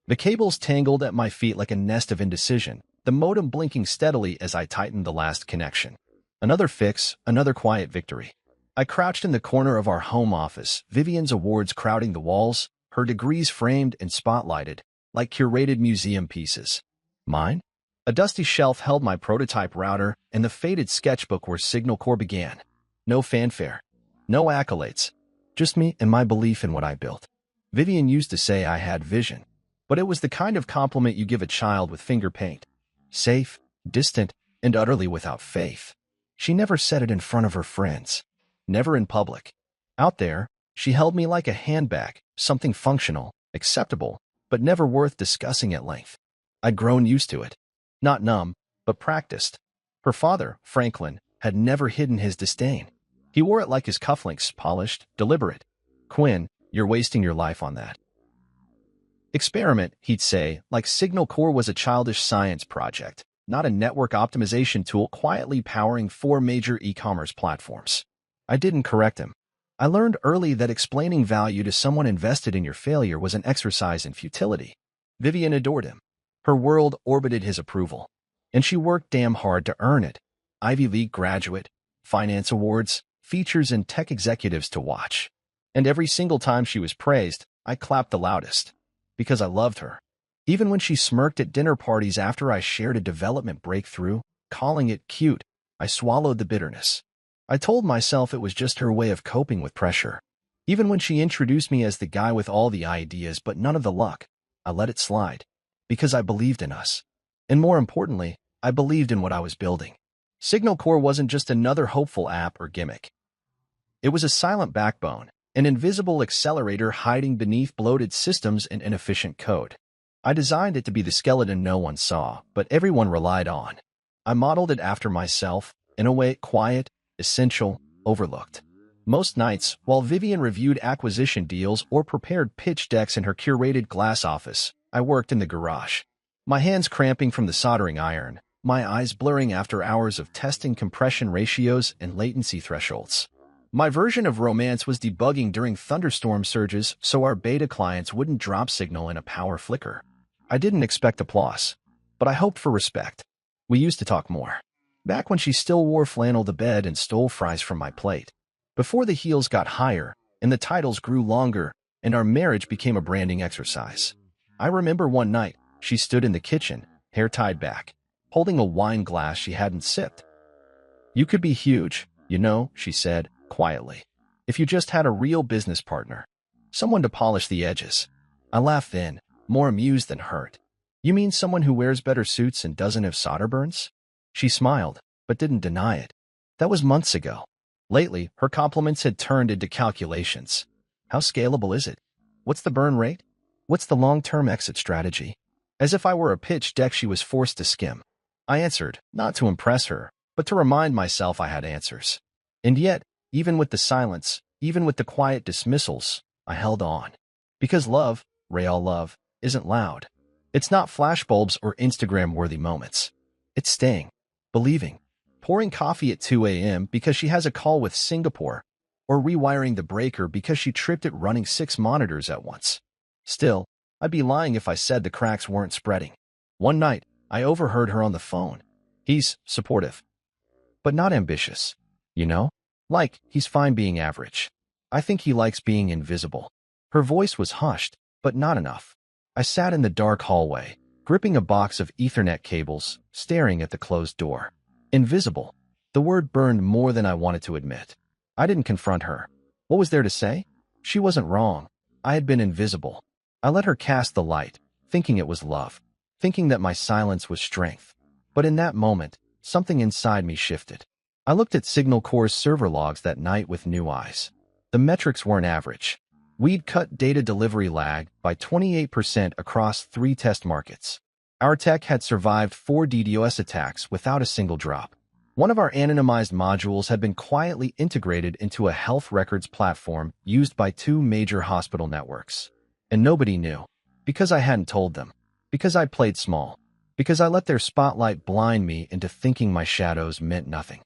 The cables tangled at my feet like a nest of indecision, the modem blinking steadily as I tightened the last connection. Another fix, another quiet victory. I crouched in the corner of our home office, Vivian's awards crowding the walls, her degrees framed and spotlighted, like curated museum pieces. Mine? A dusty shelf held my prototype router and the faded sketchbook where Signal Core began. No fanfare. No accolades. Just me and my belief in what I built. Vivian used to say I had vision, but it was the kind of compliment you give a child with finger paint. Safe, distant, and utterly without faith. She never said it in front of her friends. Never in public. Out there, she held me like a handbag, something functional, acceptable, but never worth discussing at length. I'd grown used to it. Not numb, but practiced. Her father, Franklin, had never hidden his disdain. He wore it like his cufflinks, polished, deliberate. Quinn, you're wasting your life on that. Experiment, he'd say, like Signal Core was a childish science project, not a network optimization tool quietly powering 4 major e-commerce platforms. I didn't correct him. I learned early that explaining value to someone invested in your failure was an exercise in futility. Vivian adored him. Her world orbited his approval. And she worked damn hard to earn it. Ivy League graduate, finance awards, features and tech executives to watch. And every single time she was praised, I clapped the loudest. Because I loved her. Even when she smirked at dinner parties after I shared a development breakthrough, calling it cute, I swallowed the bitterness. I told myself it was just her way of coping with pressure. Even when she introduced me as the guy with all the ideas but none of the luck, I let it slide. Because I believed in us. And more importantly, I believed in what I was building. Signal Core wasn't just another hopeful app or gimmick. It was a silent backbone, an invisible accelerator hiding beneath bloated systems and inefficient code. I designed it to be the skeleton no one saw, but everyone relied on. I modeled it after myself, in a way quiet, essential, overlooked. Most nights, while Vivian reviewed acquisition deals or prepared pitch decks in her curated glass office, I worked in the garage. My hands cramping from the soldering iron, my eyes blurring after hours of testing compression ratios and latency thresholds. My version of romance was debugging during thunderstorm surges so our beta clients wouldn't drop signal in a power flicker. I didn't expect applause, but I hoped for respect. We used to talk more. Back when she still wore flannel to bed and stole fries from my plate. Before the heels got higher, and the titles grew longer, and our marriage became a branding exercise. I remember one night, she stood in the kitchen, hair tied back, holding a wine glass she hadn't sipped. "You could be huge, you know," she said, quietly, "if you just had a real business partner. Someone to polish the edges." I laughed then, more amused than hurt. "You mean someone who wears better suits and doesn't have solder burns?" She smiled, but didn't deny it. That was months ago. Lately, her compliments had turned into calculations. How scalable is it? What's the burn rate? What's the long-term exit strategy? As if I were a pitch deck she was forced to skim. I answered, not to impress her, but to remind myself I had answers. And yet, even with the silence, even with the quiet dismissals, I held on. Because love, real love, isn't loud. It's not flashbulbs or Instagram-worthy moments. It's staying. Believing, pouring coffee at 2 a.m. because she has a call with Singapore, or rewiring the breaker because she tripped it running 6 monitors at once. Still, I'd be lying if I said the cracks weren't spreading. One night, I overheard her on the phone. He's supportive, but not ambitious. You know? Like, he's fine being average. I think he likes being invisible. Her voice was hushed, but not enough. I sat in the dark hallway, gripping a box of Ethernet cables, staring at the closed door. Invisible. The word burned more than I wanted to admit. I didn't confront her. What was there to say? She wasn't wrong. I had been invisible. I let her cast the light, thinking it was love, thinking that my silence was strength. But in that moment, something inside me shifted. I looked at Signal Core's server logs that night with new eyes. The metrics weren't average. We'd cut data delivery lag by 28% across 3 test markets. Our tech had survived 4 DDoS attacks without a single drop. One of our anonymized modules had been quietly integrated into a health records platform used by 2 major hospital networks. And nobody knew. Because I hadn't told them. Because I played small. Because I let their spotlight blind me into thinking my shadows meant nothing.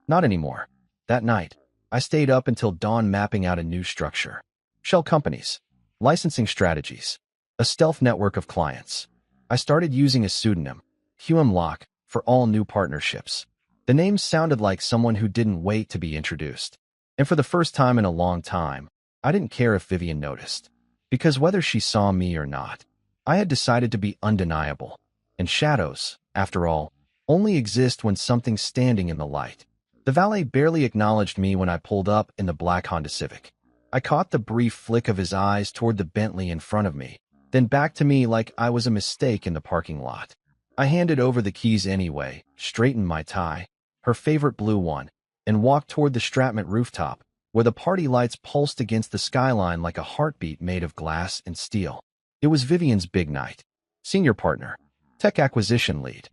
Not anymore. That night, I stayed up until dawn mapping out a new structure. Shell companies. Licensing strategies. A stealth network of clients. I started using a pseudonym, Locke, for all new partnerships. The name sounded like someone who didn't wait to be introduced. And for the first time in a long time, I didn't care if Vivian noticed. Because whether she saw me or not, I had decided to be undeniable. And shadows, after all, only exist when something's standing in the light. The valet barely acknowledged me when I pulled up in the black Honda Civic. I caught the brief flick of his eyes toward the Bentley in front of me, then back to me like I was a mistake in the parking lot. I handed over the keys anyway, straightened my tie, her favorite blue one, and walked toward the Stratmont rooftop, where the party lights pulsed against the skyline like a heartbeat made of glass and steel. It was Vivian's big night. Senior partner, tech acquisition lead.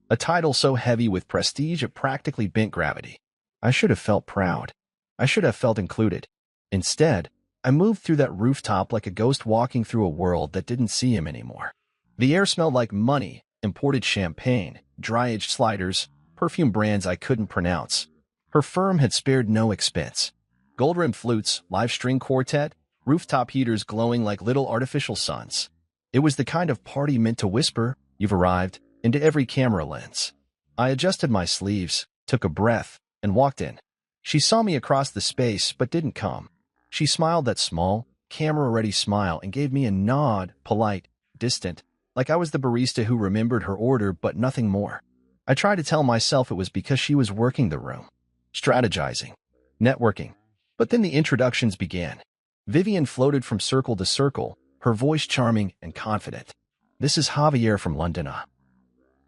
A title so heavy with prestige it practically bent gravity. I should have felt proud. I should have felt included. Instead, I moved through that rooftop like a ghost walking through a world that didn't see him anymore. The air smelled like money, imported champagne, dry-aged sliders, perfume brands I couldn't pronounce. Her firm had spared no expense. Gold-rimmed flutes, live string quartet, rooftop heaters glowing like little artificial suns. It was the kind of party meant to whisper, "You've arrived," into every camera lens. I adjusted my sleeves, took a breath, and walked in. She saw me across the space but didn't come. She smiled that small, camera-ready smile and gave me a nod, polite, distant, like I was the barista who remembered her order but nothing more. I tried to tell myself it was because she was working the room, strategizing, networking. But then the introductions began. Vivian floated from circle to circle, her voice charming and confident. "This is Javier from London.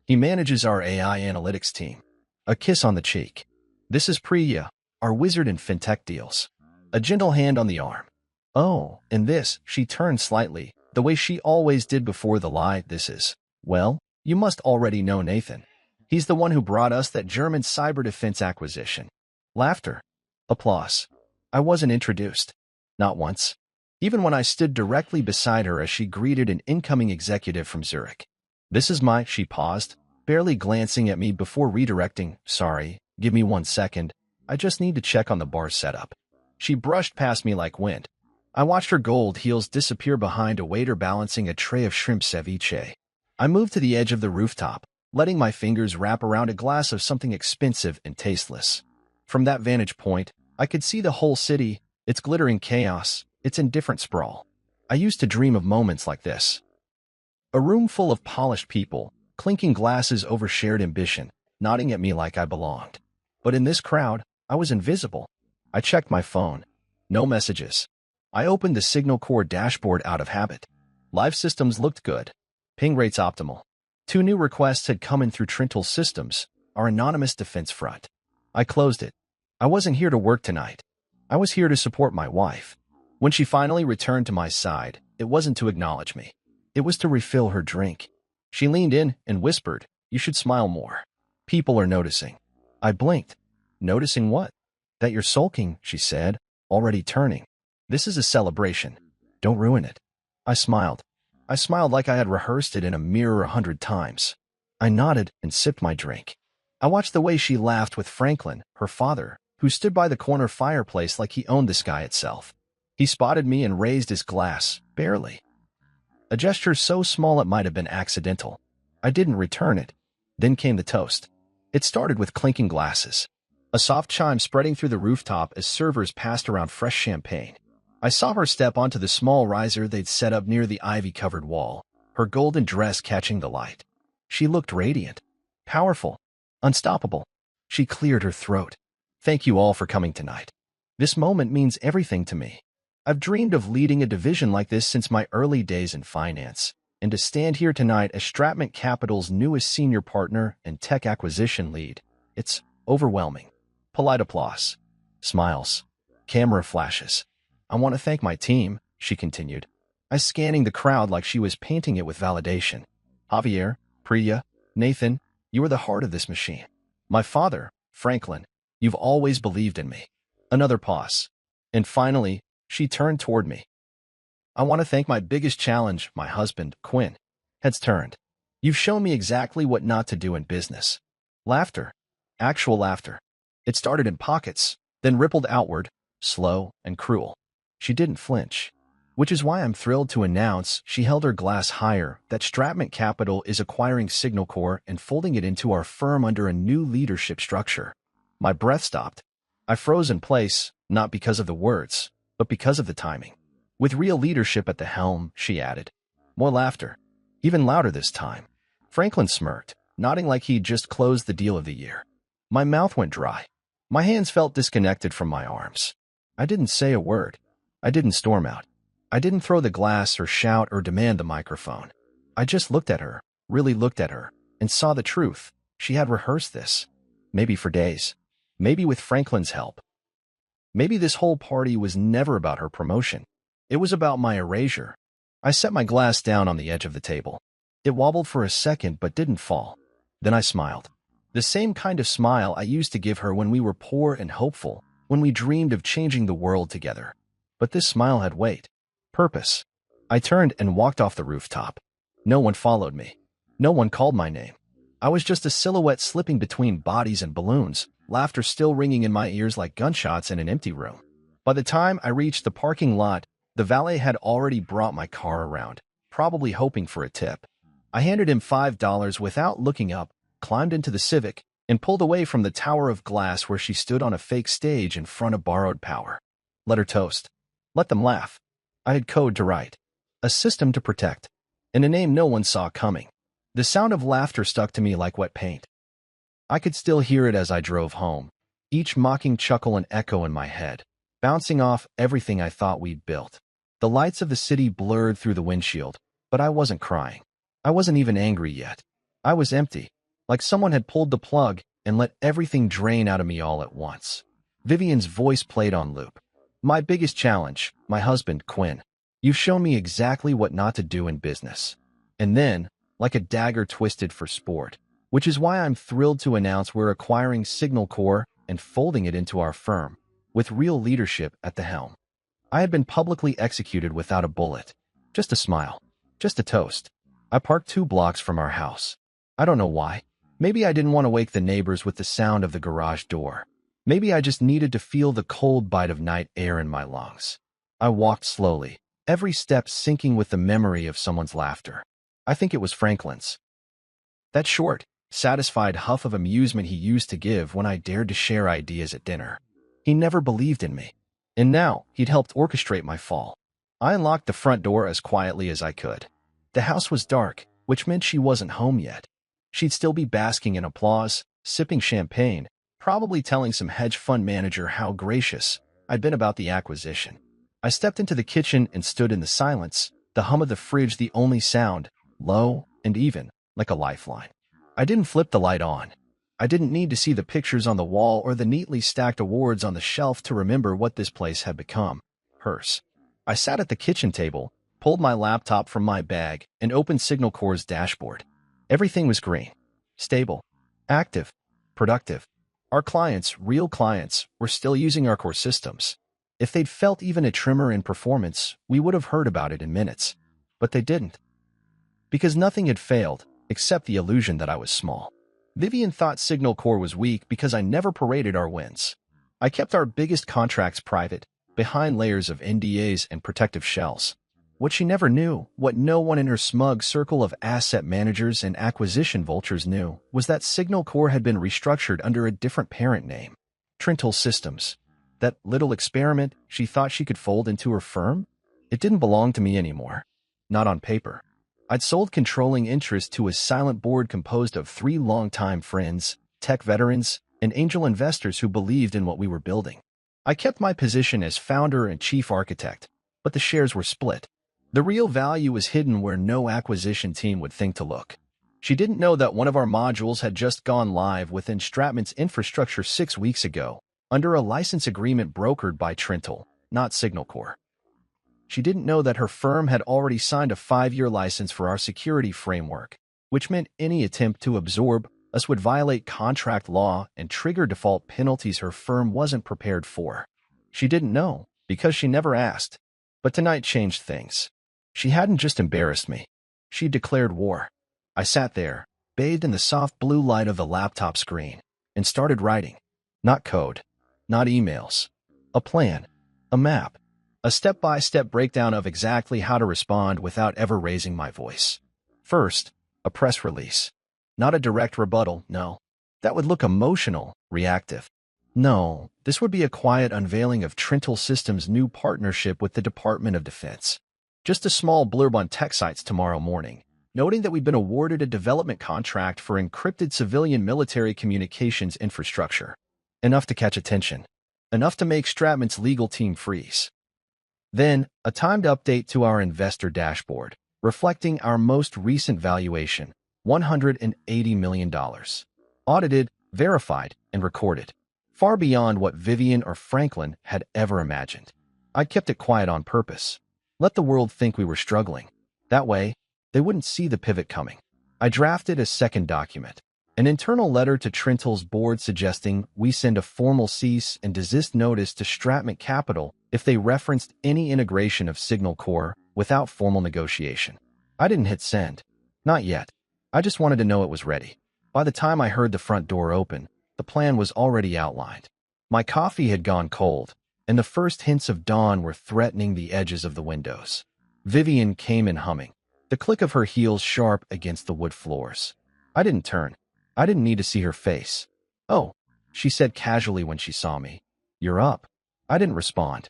He manages our AI analytics team." A kiss on the cheek. "This is Priya, our wizard in fintech deals." A gentle hand on the arm. "Oh, and this," she turned slightly, the way she always did before the lie, "this is, well, you must already know Nathan. He's the one who brought us that German cyber defense acquisition." Laughter. Applause. I wasn't introduced. Not once. Even when I stood directly beside her as she greeted an incoming executive from Zurich. "This is my," she paused, barely glancing at me before redirecting, "Sorry, give me 1 second. I just need to check on the bar setup." She brushed past me like wind. I watched her gold heels disappear behind a waiter balancing a tray of shrimp ceviche. I moved to the edge of the rooftop, letting my fingers wrap around a glass of something expensive and tasteless. From that vantage point, I could see the whole city, its glittering chaos, its indifferent sprawl. I used to dream of moments like this. A room full of polished people, clinking glasses over shared ambition, nodding at me like I belonged. But in this crowd, I was invisible. I checked my phone. No messages. I opened the Signal Core dashboard out of habit. Live systems looked good. Ping rates optimal. 2 new requests had come in through Trintle's systems, our anonymous defense front. I closed it. I wasn't here to work tonight. I was here to support my wife. When she finally returned to my side, it wasn't to acknowledge me. It was to refill her drink. She leaned in and whispered, "You should smile more. People are noticing." I blinked. "Noticing what?" "That you're sulking," she said, already turning. "This is a celebration. Don't ruin it." I smiled. I smiled like I had rehearsed it in a mirror 100 times. I nodded and sipped my drink. I watched the way she laughed with Franklin, her father, who stood by the corner fireplace like he owned the sky itself. He spotted me and raised his glass, barely. A gesture so small it might have been accidental. I didn't return it. Then came the toast. It started with clinking glasses. A soft chime spreading through the rooftop as servers passed around fresh champagne. I saw her step onto the small riser they'd set up near the ivy-covered wall, her golden dress catching the light. She looked radiant, powerful, unstoppable. She cleared her throat. "Thank you all for coming tonight. This moment means everything to me. I've dreamed of leading a division like this since my early days in finance, and to stand here tonight as Stratmont Capital's newest senior partner and tech acquisition lead, it's overwhelming." Polite applause. Smiles. Camera flashes. "I want to thank my team," she continued. I scanning the crowd like she was painting it with validation. "Javier, Priya, Nathan, you are the heart of this machine. My father, Franklin, you've always believed in me." Another pause. And finally, she turned toward me. "I want to thank my biggest challenge, my husband, Quinn." Heads turned. "You've shown me exactly what not to do in business." Laughter. Actual laughter. It started in pockets, then rippled outward, slow and cruel. She didn't flinch. which is why I'm thrilled to announce she held her glass higher that Stratman Capital is acquiring Signal Corp and folding it into our firm under a new leadership structure. My breath stopped. I froze in place, not because of the words, but because of the timing. With real leadership at the helm, she added. More laughter. Even louder this time. Franklin smirked, nodding like he'd just closed the deal of the year. My mouth went dry. My hands felt disconnected from my arms. I didn't say a word. I didn't storm out. I didn't throw the glass or shout or demand the microphone. I just looked at her, really looked at her, and saw the truth. She had rehearsed this. Maybe for days. Maybe with Franklin's help. Maybe this whole party was never about her promotion. It was about my erasure. I set my glass down on the edge of the table. It wobbled for a second but didn't fall. Then I smiled. The same kind of smile I used to give her when we were poor and hopeful, when we dreamed of changing the world together. But this smile had weight. Purpose. I turned and walked off the rooftop. No one followed me. No one called my name. I was just a silhouette slipping between bodies and balloons, laughter still ringing in my ears like gunshots in an empty room. By the time I reached the parking lot, the valet had already brought my car around, probably hoping for a tip. I handed him $5 without looking up, climbed into the Civic, and pulled away from the tower of glass where she stood on a fake stage in front of borrowed power. Let her toast. Let them laugh. I had code to write, a system to protect, and a name no one saw coming. The sound of laughter stuck to me like wet paint. I could still hear it as I drove home, each mocking chuckle an echo in my head, bouncing off everything I thought we'd built. The lights of the city blurred through the windshield, but I wasn't crying. I wasn't even angry yet. I was empty, like someone had pulled the plug and let everything drain out of me all at once. Vivian's voice played on loop. My biggest challenge, my husband, Quinn. You've shown me exactly what not to do in business. And then, like a dagger twisted for sport, which is why I'm thrilled to announce we're acquiring Signal Corp and folding it into our firm, with real leadership at the helm. I had been publicly executed without a bullet. Just a smile. Just a toast. I parked 2 blocks from our house. I don't know why. Maybe I didn't want to wake the neighbors with the sound of the garage door. Maybe I just needed to feel the cold bite of night air in my lungs. I walked slowly, every step syncing with the memory of someone's laughter. I think it was Franklin's. That short, satisfied huff of amusement he used to give when I dared to share ideas at dinner. He never believed in me. And now, he'd helped orchestrate my fall. I unlocked the front door as quietly as I could. The house was dark, which meant she wasn't home yet. She'd still be basking in applause, sipping champagne, probably telling some hedge fund manager how gracious I'd been about the acquisition. I stepped into the kitchen and stood in the silence, the hum of the fridge the only sound, low and even, like a lifeline. I didn't flip the light on. I didn't need to see the pictures on the wall or the neatly stacked awards on the shelf to remember what this place had become. Hers. I sat at the kitchen table, pulled my laptop from my bag, and opened Signal Corp's dashboard. Everything was green. Stable. Active. Productive. Our clients, real clients, were still using our core systems. If they'd felt even a tremor in performance, we would have heard about it in minutes. But they didn't. Because nothing had failed, except the illusion that I was small. Vivian thought Signal Corp was weak because I never paraded our wins. I kept our biggest contracts private, behind layers of NDAs and protective shells. What she never knew, what no one in her smug circle of asset managers and acquisition vultures knew, was that Signal Corp had been restructured under a different parent name. Trintel Systems. That little experiment she thought she could fold into her firm? It didn't belong to me anymore. Not on paper. I'd sold controlling interest to a silent board composed of 3 longtime friends, tech veterans, and angel investors who believed in what we were building. I kept my position as founder and chief architect, but the shares were split. The real value was hidden where no acquisition team would think to look. She didn't know that one of our modules had just gone live within Stratman's infrastructure 6 weeks ago, under a license agreement brokered by Trintel, not Signal Corp. She didn't know that her firm had already signed a 5-year license for our security framework, which meant any attempt to absorb us would violate contract law and trigger default penalties her firm wasn't prepared for. She didn't know, because she never asked. But tonight changed things. She hadn't just embarrassed me. She declared war. I sat there, bathed in the soft blue light of the laptop screen, and started writing. Not code. Not emails. A plan. A map. A step-by-step breakdown of exactly how to respond without ever raising my voice. First, a press release. Not a direct rebuttal, no. That would look emotional, reactive. No, this would be a quiet unveiling of Trintel Systems' new partnership with the Department of Defense. Just a small blurb on tech sites tomorrow morning, noting that we've been awarded a development contract for encrypted civilian military communications infrastructure. Enough to catch attention. Enough to make Stratman's legal team freeze. Then, a timed update to our investor dashboard, reflecting our most recent valuation, $180 million. Audited, verified, and recorded. Far beyond what Vivian or Franklin had ever imagined. I kept it quiet on purpose. Let the world think we were struggling. That way, they wouldn't see the pivot coming. I drafted a second document, an internal letter to Trintel's board suggesting we send a formal cease and desist notice to Stratman Capital if they referenced any integration of Signal Core without formal negotiation. I didn't hit send. Not yet. I just wanted to know it was ready. By the time I heard the front door open, the plan was already outlined. My coffee had gone cold, and the first hints of dawn were threatening the edges of the windows. Vivian came in humming, the click of her heels sharp against the wood floors. I didn't turn. I didn't need to see her face. "Oh," she said casually when she saw me. "You're up." I didn't respond.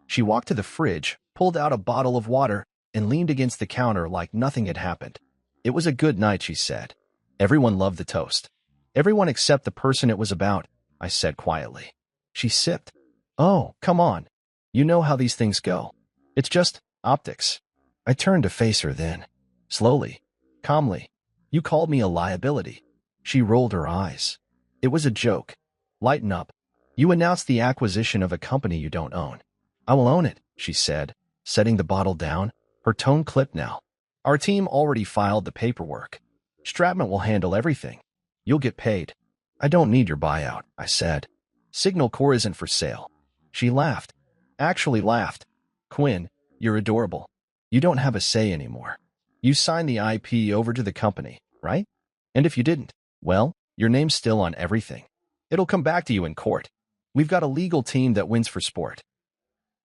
She walked to the fridge, pulled out a bottle of water, and leaned against the counter like nothing had happened. "It was a good night," she said. "Everyone loved the toast." "Everyone except the person it was about," I said quietly. She sipped. "Oh, come on. You know how these things go. It's just optics." I turned to face her then. Slowly, calmly. "You called me a liability." She rolled her eyes. "It was a joke. Lighten up. You announced the acquisition of a company you don't own." "I will own it," she said, setting the bottle down, her tone clipped now. "Our team already filed the paperwork. Stratman will handle everything. You'll get paid." "I don't need your buyout," I said. "Signal Core isn't for sale." She laughed. Actually laughed. "Quinn, you're adorable. You don't have a say anymore. You signed the IP over to the company, right? And if you didn't, well, your name's still on everything. It'll come back to you in court. We've got a legal team that wins for sport."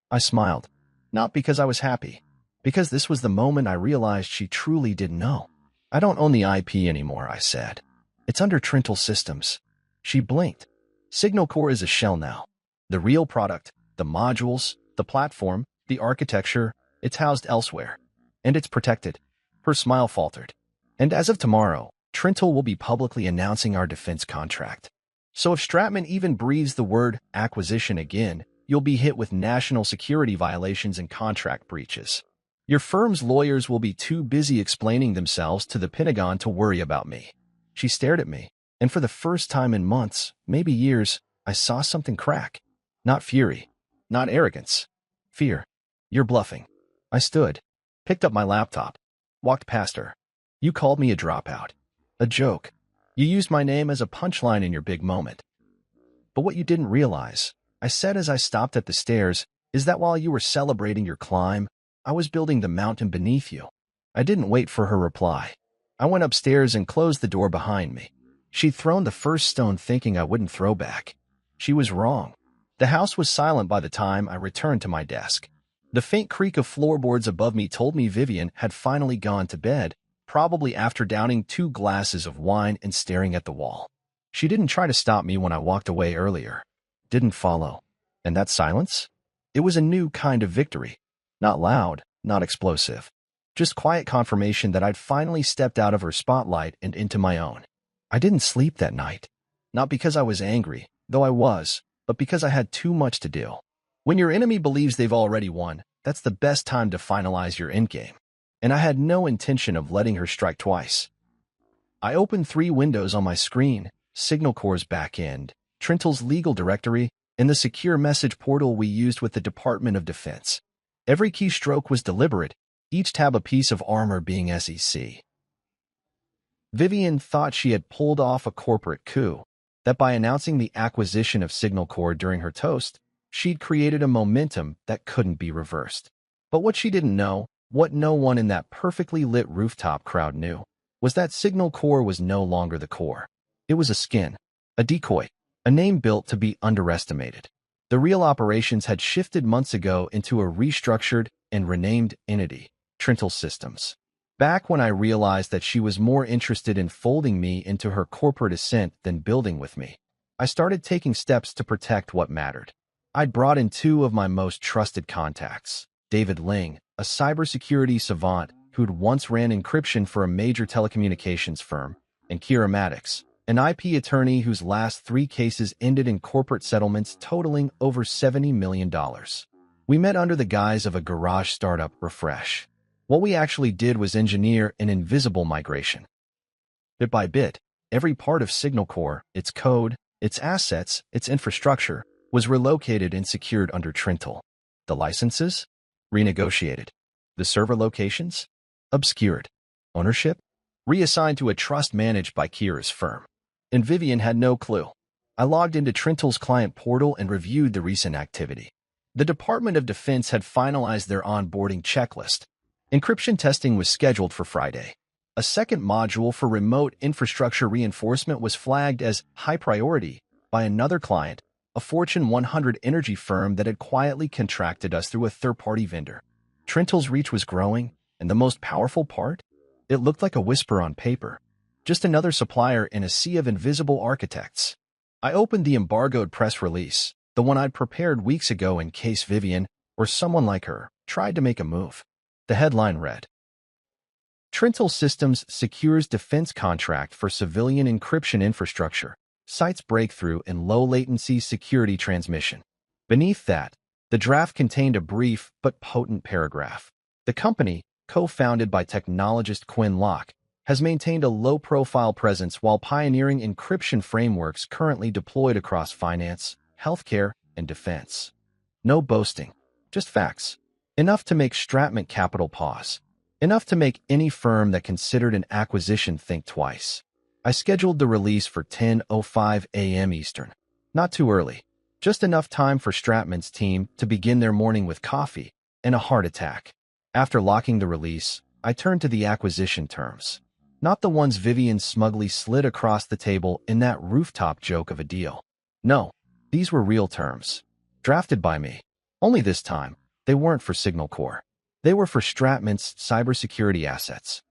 I smiled. Not because I was happy. Because this was the moment I realized she truly didn't know. "I don't own the IP anymore," I said. "It's under Trintel Systems." She blinked. "Signal Core is a shell now. The real product, the modules, the platform, the architecture, it's housed elsewhere. And it's protected." Her smile faltered. "And as of tomorrow, Trintel will be publicly announcing our defense contract. So if Stratman even breathes the word acquisition again, you'll be hit with national security violations and contract breaches. Your firm's lawyers will be too busy explaining themselves to the Pentagon to worry about me." She stared at me, and for the first time in months, maybe years, I saw something crack. Not fury, not arrogance. Fear. "You're bluffing." I stood, picked up my laptop, walked past her. "You called me a dropout. A joke. You used my name as a punchline in your big moment. But what you didn't realize," I said as I stopped at the stairs, "is that while you were celebrating your climb, I was building the mountain beneath you." I didn't wait for her reply. I went upstairs and closed the door behind me. She'd thrown the first stone thinking I wouldn't throw back. She was wrong. The house was silent by the time I returned to my desk. The faint creak of floorboards above me told me Vivian had finally gone to bed, probably after downing 2 glasses of wine and staring at the wall. She didn't try to stop me when I walked away earlier. Didn't follow. And that silence? It was a new kind of victory. Not loud, not explosive. Just quiet confirmation that I'd finally stepped out of her spotlight and into my own. I didn't sleep that night. Not because I was angry, though I was, but because I had too much to do. When your enemy believes they've already won, that's the best time to finalize your endgame. And I had no intention of letting her strike twice. I opened 3 windows on my screen: Signal Core's backend, Trintel's legal directory, and the secure message portal we used with the Department of Defense. Every keystroke was deliberate, each tab a piece of armor being SEC. Vivian thought she had pulled off a corporate coup, that by announcing the acquisition of Signal Core during her toast, she'd created a momentum that couldn't be reversed. But what she didn't know, what no one in that perfectly lit rooftop crowd knew, was that Signal Core was no longer the core. It was a skin, a decoy, a name built to be underestimated. The real operations had shifted months ago into a restructured and renamed entity, Trintel Systems. Back when I realized that she was more interested in folding me into her corporate ascent than building with me, I started taking steps to protect what mattered. I'd brought in two of my most trusted contacts, David Ling, a cybersecurity savant who'd once ran encryption for a major telecommunications firm, and Kira Maddox, an IP attorney whose last 3 cases ended in corporate settlements totaling over $70 million. We met under the guise of a garage startup refresh. What we actually did was engineer an invisible migration. Bit by bit, every part of Signal Core, its code, its assets, its infrastructure, was relocated and secured under Trintel. The licenses? Renegotiated. The server locations? Obscured. Ownership? Reassigned to a trust managed by Kira's firm. And Vivian had no clue. I logged into Trintel's client portal and reviewed the recent activity. The Department of Defense had finalized their onboarding checklist. Encryption testing was scheduled for Friday. A second module for remote infrastructure reinforcement was flagged as high priority by another client, a Fortune 100 energy firm that had quietly contracted us through a third-party vendor. Trintel's reach was growing, and the most powerful part? It looked like a whisper on paper. Just another supplier in a sea of invisible architects. I opened the embargoed press release, the one I'd prepared weeks ago in case Vivian, or someone like her, tried to make a move. The headline read, Trintel Systems secures defense contract for civilian encryption infrastructure, cites breakthrough in low-latency security transmission. Beneath that, the draft contained a brief but potent paragraph. The company, co-founded by technologist Quinn Locke, has maintained a low-profile presence while pioneering encryption frameworks currently deployed across finance, healthcare, and defense. No boasting, just facts. Enough to make Stratman Capital pause. Enough to make any firm that considered an acquisition think twice. I scheduled the release for 10:05 a.m. Eastern. Not too early. Just enough time for Stratman's team to begin their morning with coffee and a heart attack. After locking the release, I turned to the acquisition terms. Not the ones Vivian smugly slid across the table in that rooftop joke of a deal. No, these were real terms. Drafted by me. Only this time, they weren't for Signal Core. They were for Stratman's cybersecurity assets.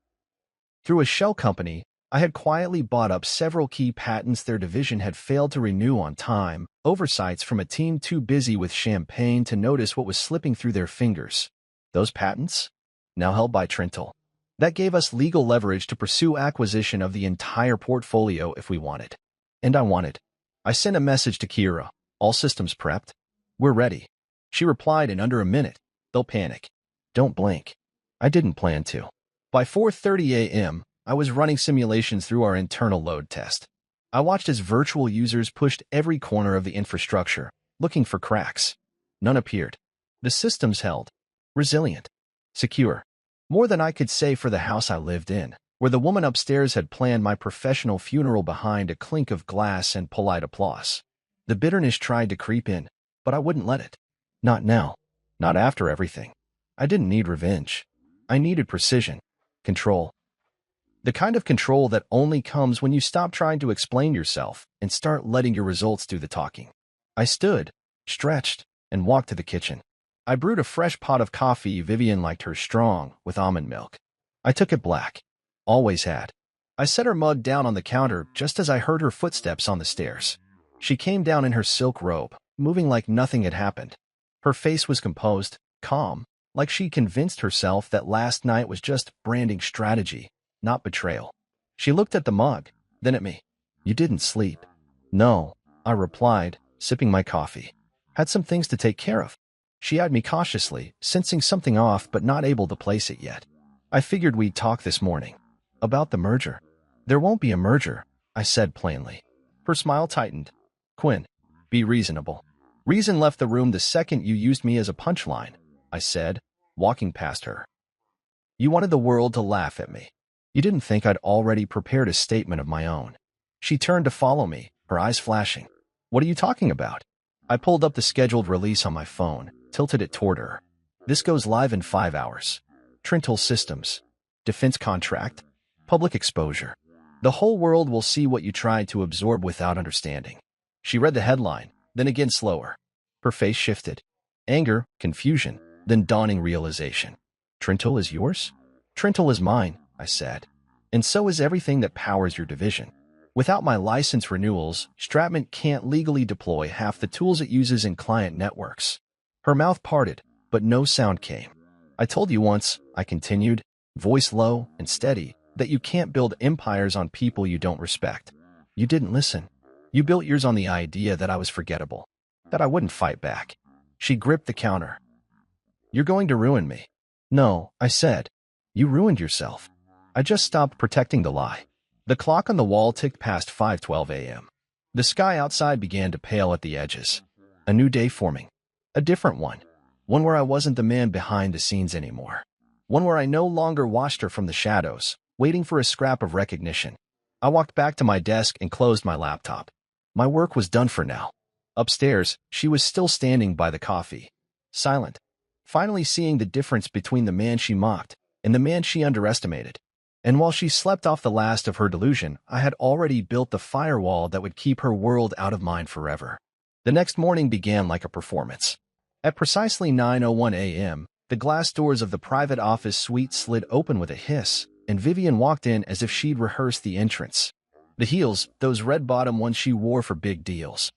Through a shell company, I had quietly bought up several key patents their division had failed to renew on time, oversights from a team too busy with champagne to notice what was slipping through their fingers. Those patents? Now held by Trintel. That gave us legal leverage to pursue acquisition of the entire portfolio if we wanted. And I wanted. I sent a message to Kira. All systems prepped? We're ready. She replied in under a minute. They'll panic. Don't blink. I didn't plan to. By 4:30 a.m., I was running simulations through our internal load test. I watched as virtual users pushed every corner of the infrastructure, looking for cracks. None appeared. The systems held. Resilient. Secure. More than I could say for the house I lived in, where the woman upstairs had planned my professional funeral behind a clink of glass and polite applause. The bitterness tried to creep in, but I wouldn't let it. Not now. Not after everything. I didn't need revenge. I needed precision. Control. The kind of control that only comes when you stop trying to explain yourself and start letting your results do the talking. I stood, stretched, and walked to the kitchen. I brewed a fresh pot of coffee Vivian liked her strong, with almond milk. I took it black. Always had. I set her mug down on the counter just as I heard her footsteps on the stairs. She came down in her silk robe, moving like nothing had happened. Her face was composed, calm, like she convinced herself that last night was just branding strategy, not betrayal. She looked at the mug, then at me. You didn't sleep. No, I replied, sipping my coffee. Had some things to take care of. She eyed me cautiously, sensing something off but not able to place it yet. I figured we'd talk this morning. About the merger. There won't be a merger, I said plainly. Her smile tightened. Quinn, be reasonable. Reason left the room the second you used me as a punchline, I said, walking past her. You wanted the world to laugh at me. You didn't think I'd already prepared a statement of my own. She turned to follow me, her eyes flashing. What are you talking about? I pulled up the scheduled release on my phone, tilted it toward her. This goes live in 5 hours. Trintel Systems. Defense contract. Public exposure. The whole world will see what you tried to absorb without understanding. She read the headline, then again slower. Her face shifted. Anger, confusion, then dawning realization. Trintle is yours? Trintle is mine, I said. And so is everything that powers your division. Without my license renewals, Stratman can't legally deploy half the tools it uses in client networks. Her mouth parted, but no sound came. I told you once, I continued, voice low and steady, that you can't build empires on people you don't respect. You didn't listen. You built yours on the idea that I was forgettable, that I wouldn't fight back. She gripped the counter. You're going to ruin me. No, I said. You ruined yourself. I just stopped protecting the lie. The clock on the wall ticked past 5:12 a.m. The sky outside began to pale at the edges. A new day forming. A different one. One where I wasn't the man behind the scenes anymore. One where I no longer watched her from the shadows, waiting for a scrap of recognition. I walked back to my desk and closed my laptop. My work was done for now. Upstairs, she was still standing by the coffee, silent, finally seeing the difference between the man she mocked and the man she underestimated. And while she slept off the last of her delusion, I had already built the firewall that would keep her world out of mine forever. The next morning began like a performance. At precisely 9:01 a.m., the glass doors of the private office suite slid open with a hiss, and Vivian walked in as if she'd rehearsed the entrance. The heels, those red-bottom ones she wore for big deals,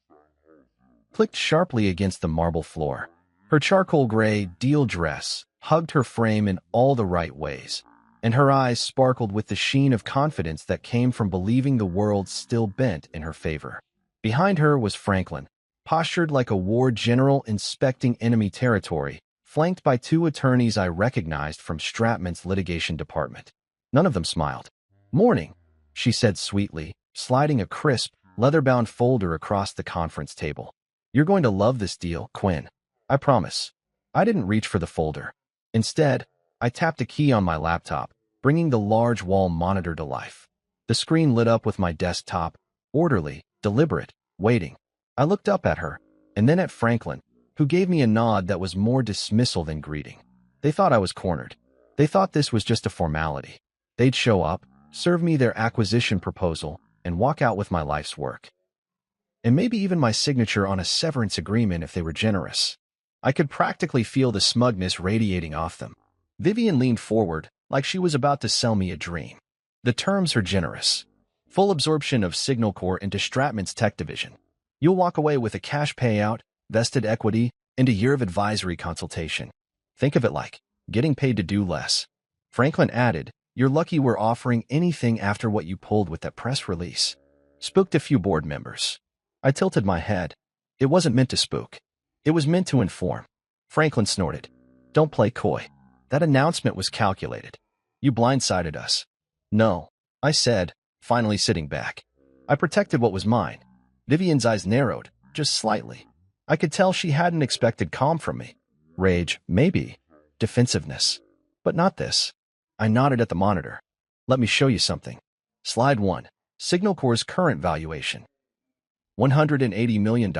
clicked sharply against the marble floor. Her charcoal gray deal dress hugged her frame in all the right ways, and her eyes sparkled with the sheen of confidence that came from believing the world still bent in her favor. Behind her was Franklin, postured like a war general inspecting enemy territory, flanked by two attorneys I recognized from Stratman's litigation department. None of them smiled. "Morning," she said sweetly, sliding a crisp, leather-bound folder across the conference table. "You're going to love this deal, Quinn. I promise." I didn't reach for the folder. Instead, I tapped a key on my laptop, bringing the large wall monitor to life. The screen lit up with my desktop, orderly, deliberate, waiting. I looked up at her, and then at Franklin, who gave me a nod that was more dismissal than greeting. They thought I was cornered. They thought this was just a formality. They'd show up, serve me their acquisition proposal, and walk out with my life's work. And maybe even my signature on a severance agreement if they were generous. I could practically feel the smugness radiating off them. Vivian leaned forward, like she was about to sell me a dream. The terms are generous. Full absorption of Signal Corps into Stratman's tech division. You'll walk away with a cash payout, vested equity, and a year of advisory consultation. Think of it like getting paid to do less. Franklin added, "You're lucky we're offering anything after what you pulled with that press release." Spooked a few board members. I tilted my head. It wasn't meant to spook. It was meant to inform. Franklin snorted. "Don't play coy. That announcement was calculated. You blindsided us." "No," I said, finally sitting back. I protected what was mine. Vivian's eyes narrowed, just slightly. I could tell she hadn't expected calm from me. Rage, maybe. Defensiveness. But not this. I nodded at the monitor. "Let me show you something." Slide 1. Signal Corps' current valuation. $180 million.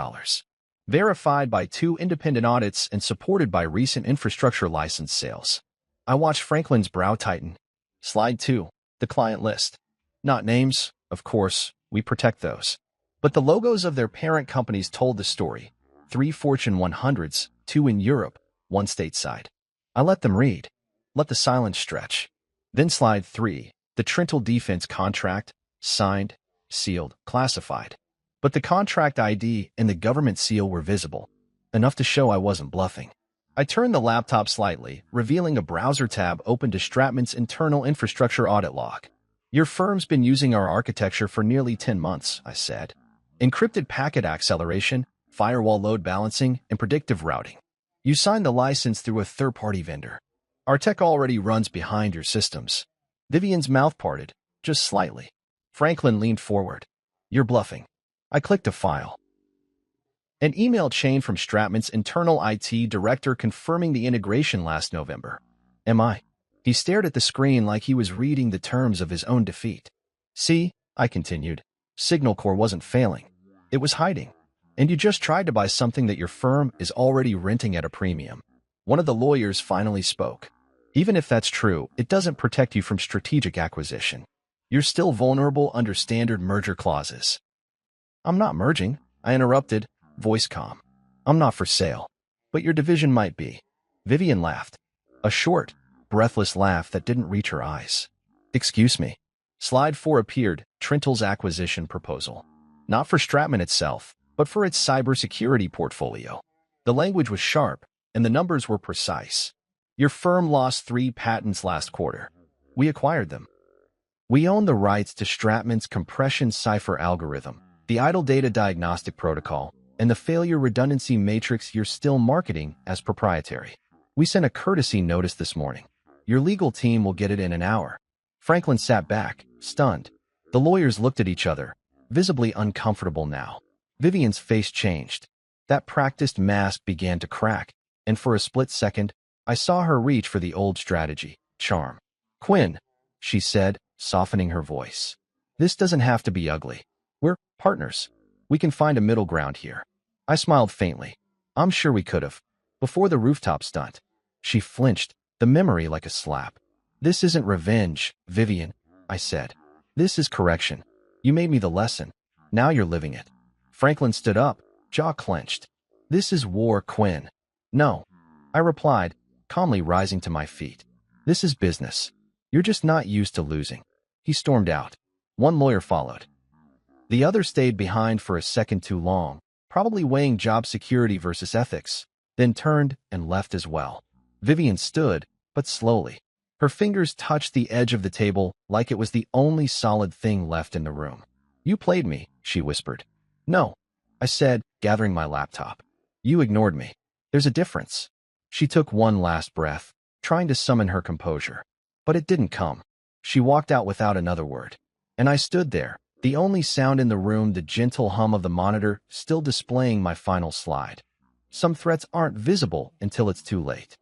Verified by 2 independent audits and supported by recent infrastructure license sales. I watched Franklin's brow tighten. Slide 2. The client list. Not names, of course, we protect those. But the logos of their parent companies told the story. 3 Fortune 100s, 2 in Europe, 1 stateside. I let them read. Let the silence stretch. Then slide 3. The Trental Defense contract, signed, sealed, classified. But the contract ID and the government seal were visible, enough to show I wasn't bluffing. I turned the laptop slightly, revealing a browser tab open to Stratman's internal infrastructure audit log. "Your firm's been using our architecture for nearly 10 months, I said. Encrypted packet acceleration, firewall load balancing, and predictive routing. You signed the license through a third-party vendor. Our tech already runs behind your systems." Vivian's mouth parted, just slightly. Franklin leaned forward. "You're bluffing." I clicked a file. An email chain from Stratman's internal IT director confirming the integration last November. Am I? He stared at the screen like he was reading the terms of his own defeat. "See," I continued, "Signal Corps wasn't failing. It was hiding. And you just tried to buy something that your firm is already renting at a premium." One of the lawyers finally spoke. "Even if that's true, it doesn't protect you from strategic acquisition. You're still vulnerable under standard merger clauses." "I'm not merging," I interrupted, voice calm. I'm not for sale. But your division might be. Vivian laughed. A short, breathless laugh that didn't reach her eyes. Excuse me. Slide 4 appeared, Trintle's acquisition proposal. Not for Stratman itself, but for its cybersecurity portfolio. The language was sharp, and the numbers were precise. Your firm lost 3 patents last quarter. We acquired them. We own the rights to Stratman's compression cipher algorithm, the idle data diagnostic protocol, and the failure redundancy matrix you're still marketing as proprietary. We sent a courtesy notice this morning. Your legal team will get it in an hour. Franklin sat back, stunned. The lawyers looked at each other, visibly uncomfortable now. Vivian's face changed. That practiced mask began to crack, and for a split second, I saw her reach for the old strategy, charm. Quinn, she said, softening her voice. This doesn't have to be ugly. We're partners. We can find a middle ground here. I smiled faintly. I'm sure we could have. Before the rooftop stunt. She flinched, the memory like a slap. This isn't revenge, Vivian, I said. This is correction. You made me the lesson. Now you're living it. Franklin stood up, jaw clenched. This is war, Quinn. No, I replied, calmly rising to my feet. This is business. You're just not used to losing. He stormed out. One lawyer followed. The other stayed behind for a second too long, probably weighing job security versus ethics, then turned and left as well. Vivian stood, but slowly. Her fingers touched the edge of the table like it was the only solid thing left in the room. You played me, she whispered. No, I said, gathering my laptop. You ignored me. There's a difference. She took one last breath, trying to summon her composure. But it didn't come. She walked out without another word. And I stood there, the only sound in the room the gentle hum of the monitor still displaying my final slide. Some threats aren't visible until it's too late.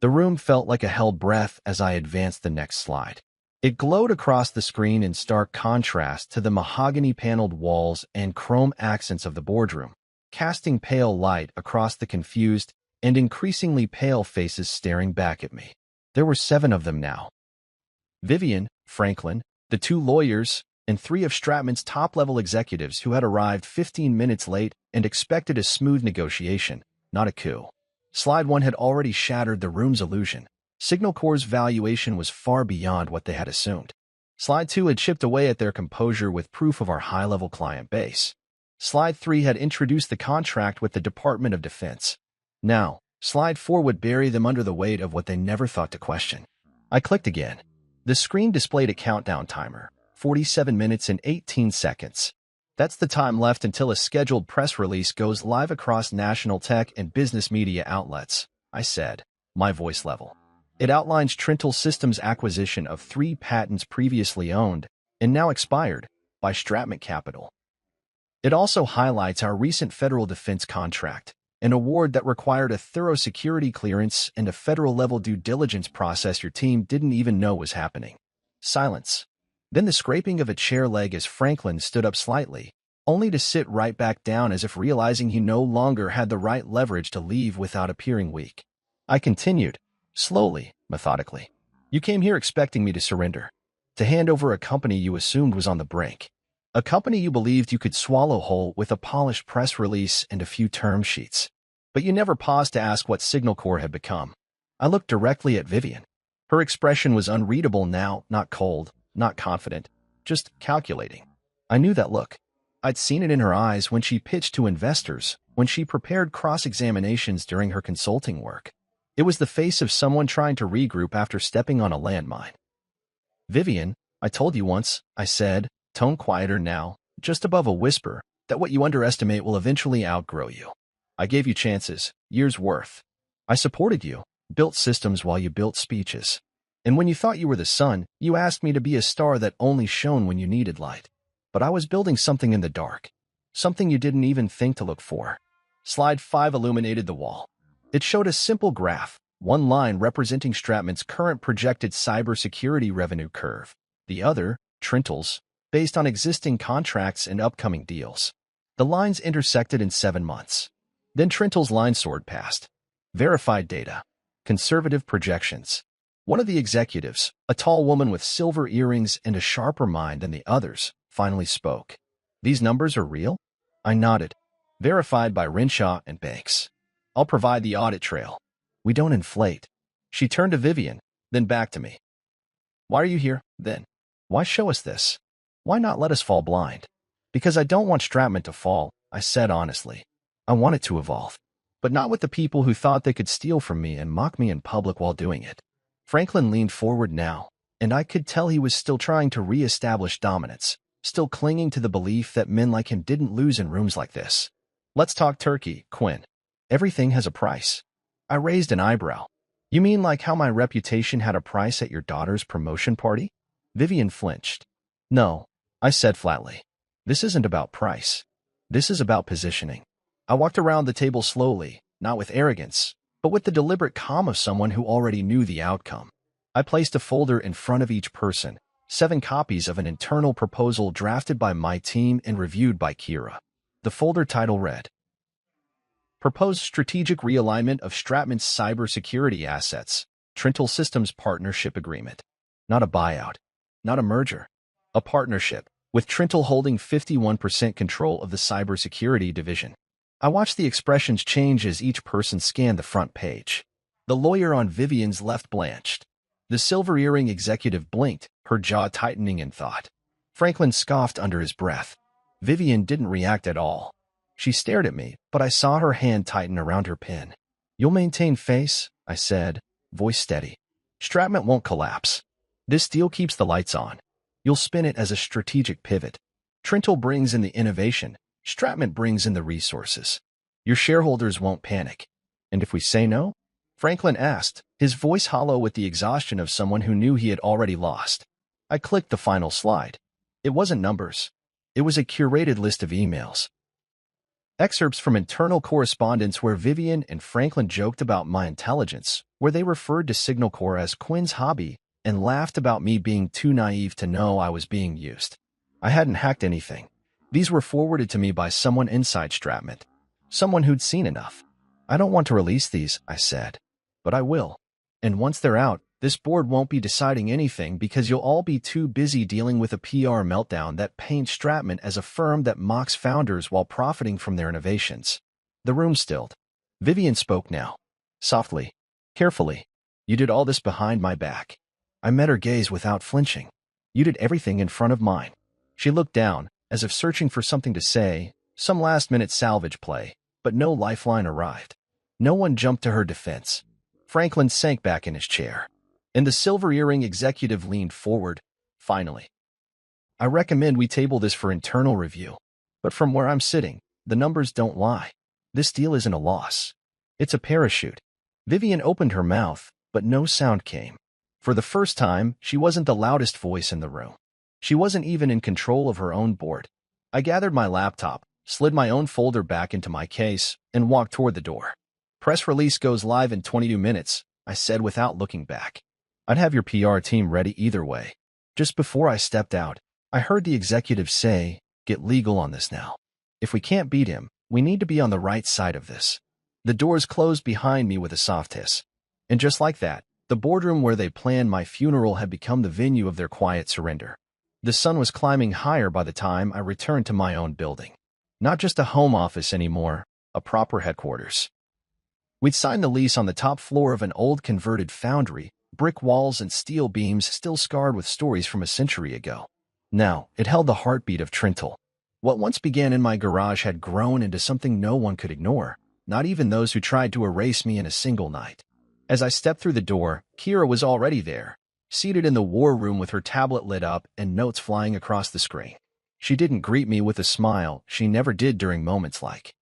The room felt like a held breath as I advanced the next slide. It glowed across the screen in stark contrast to the mahogany-paneled walls and chrome accents of the boardroom, casting pale light across the confused and increasingly pale faces staring back at me. There were 7 of them now. Vivian, Franklin, the 2 lawyers, and 3 of Stratman's top-level executives who had arrived 15 minutes late and expected a smooth negotiation, not a coup. Slide 1 had already shattered the room's illusion. Signal Corp's valuation was far beyond what they had assumed. Slide 2 had chipped away at their composure with proof of our high-level client base. Slide 3 had introduced the contract with the Department of Defense. Now, Slide 4 would bury them under the weight of what they never thought to question. I clicked again. The screen displayed a countdown timer, 47 minutes and 18 seconds. That's the time left until a scheduled press release goes live across national tech and business media outlets, I said, my voice level. It outlines Trintle Systems' acquisition of 3 patents previously owned and now expired by Stratman Capital. It also highlights our recent federal defense contract, an award that required a thorough security clearance and a federal-level due diligence process your team didn't even know was happening. Silence. Then the scraping of a chair leg as Franklin stood up slightly, only to sit right back down as if realizing he no longer had the right leverage to leave without appearing weak. I continued, slowly, methodically. You came here expecting me to surrender, to hand over a company you assumed was on the brink, a company you believed you could swallow whole with a polished press release and a few term sheets. But you never paused to ask what Signal Corp had become. I looked directly at Vivian. Her expression was unreadable now, not cold, not confident, just calculating. I knew that look. I'd seen it in her eyes when she pitched to investors, when she prepared cross-examinations during her consulting work. It was the face of someone trying to regroup after stepping on a landmine. Vivian, I told you once, I said, tone quieter now, just above a whisper, that what you underestimate will eventually outgrow you. I gave you chances, years' worth. I supported you, built systems while you built speeches. And when you thought you were the sun, you asked me to be a star that only shone when you needed light. But I was building something in the dark, something you didn't even think to look for. Slide 5 illuminated the wall. It showed a simple graph, one line representing Stratman's current projected cybersecurity revenue curve, the other, Trintle's, based on existing contracts and upcoming deals. The lines intersected in 7 months. Then Trintle's line soared past. Verified data. Conservative projections. One of the executives, a tall woman with silver earrings and a sharper mind than the others, finally spoke. These numbers are real? I nodded. Verified by Renshaw and Banks. I'll provide the audit trail. We don't inflate. She turned to Vivian, then back to me. Why are you here, then? Why show us this? Why not let us fall blind? Because I don't want Stratman to fall, I said honestly. I want it to evolve. But not with the people who thought they could steal from me and mock me in public while doing it. Franklin leaned forward now, and I could tell he was still trying to re-establish dominance, still clinging to the belief that men like him didn't lose in rooms like this. Let's talk turkey, Quinn. Everything has a price. I raised an eyebrow. You mean like how my reputation had a price at your daughter's promotion party? Vivian flinched. No, I said flatly. This isn't about price. This is about positioning. I walked around the table slowly, not with arrogance, but with the deliberate calm of someone who already knew the outcome. I placed a folder in front of each person, 7 copies of an internal proposal drafted by my team and reviewed by Kira. The folder title read, Proposed Strategic Realignment of Stratman's Cybersecurity Assets, Trintel Systems Partnership Agreement. Not a buyout, not a merger, a partnership, with Trintel holding 51% control of the cybersecurity division. I watched the expressions change as each person scanned the front page. The lawyer on Vivian's left blanched. The silver earring executive blinked, her jaw tightening in thought. Franklin scoffed under his breath. Vivian didn't react at all. She stared at me, but I saw her hand tighten around her pen. You'll maintain face, I said, voice steady. Stratman won't collapse. This deal keeps the lights on. You'll spin it as a strategic pivot. Trintel brings in the innovation. Stratman brings in the resources. Your shareholders won't panic. And if we say no? Franklin asked, his voice hollow with the exhaustion of someone who knew he had already lost. I clicked the final slide. It wasn't numbers. It was a curated list of emails. Excerpts from internal correspondence where Vivian and Franklin joked about my intelligence, where they referred to Signal Corps as Quinn's hobby, and laughed about me being too naive to know I was being used. I hadn't hacked anything. These were forwarded to me by someone inside Stratman, someone who'd seen enough. I don't want to release these, I said, but I will. And once they're out, this board won't be deciding anything because you'll all be too busy dealing with a PR meltdown that paints Stratman as a firm that mocks founders while profiting from their innovations. The room stilled. Vivian spoke now. Softly, carefully. You did all this behind my back. I met her gaze without flinching. You did everything in front of mine. She looked down, as if searching for something to say, some last-minute salvage play, but no lifeline arrived. No one jumped to her defense. Franklin sank back in his chair, and the silver earring executive leaned forward. Finally, I recommend we table this for internal review. But from where I'm sitting, the numbers don't lie. This deal isn't a loss. It's a parachute. Vivian opened her mouth, but no sound came. For the first time, she wasn't the loudest voice in the room. She wasn't even in control of her own board. I gathered my laptop, slid my own folder back into my case, and walked toward the door. Press release goes live in 22 minutes, I said without looking back. I'd have your PR team ready either way. Just before I stepped out, I heard the executive say, get legal on this now. If we can't beat him, we need to be on the right side of this. The doors closed behind me with a soft hiss. And just like that, the boardroom where they planned my funeral had become the venue of their quiet surrender. The sun was climbing higher by the time I returned to my own building. Not just a home office anymore, a proper headquarters. We'd signed the lease on the top floor of an old converted foundry, brick walls and steel beams still scarred with stories from a century ago. Now, it held the heartbeat of Trintel. What once began in my garage had grown into something no one could ignore, not even those who tried to erase me in a single night. As I stepped through the door, Kira was already there, seated in the war room with her tablet lit up and notes flying across the screen. She didn't greet me with a smile she never did during moments like.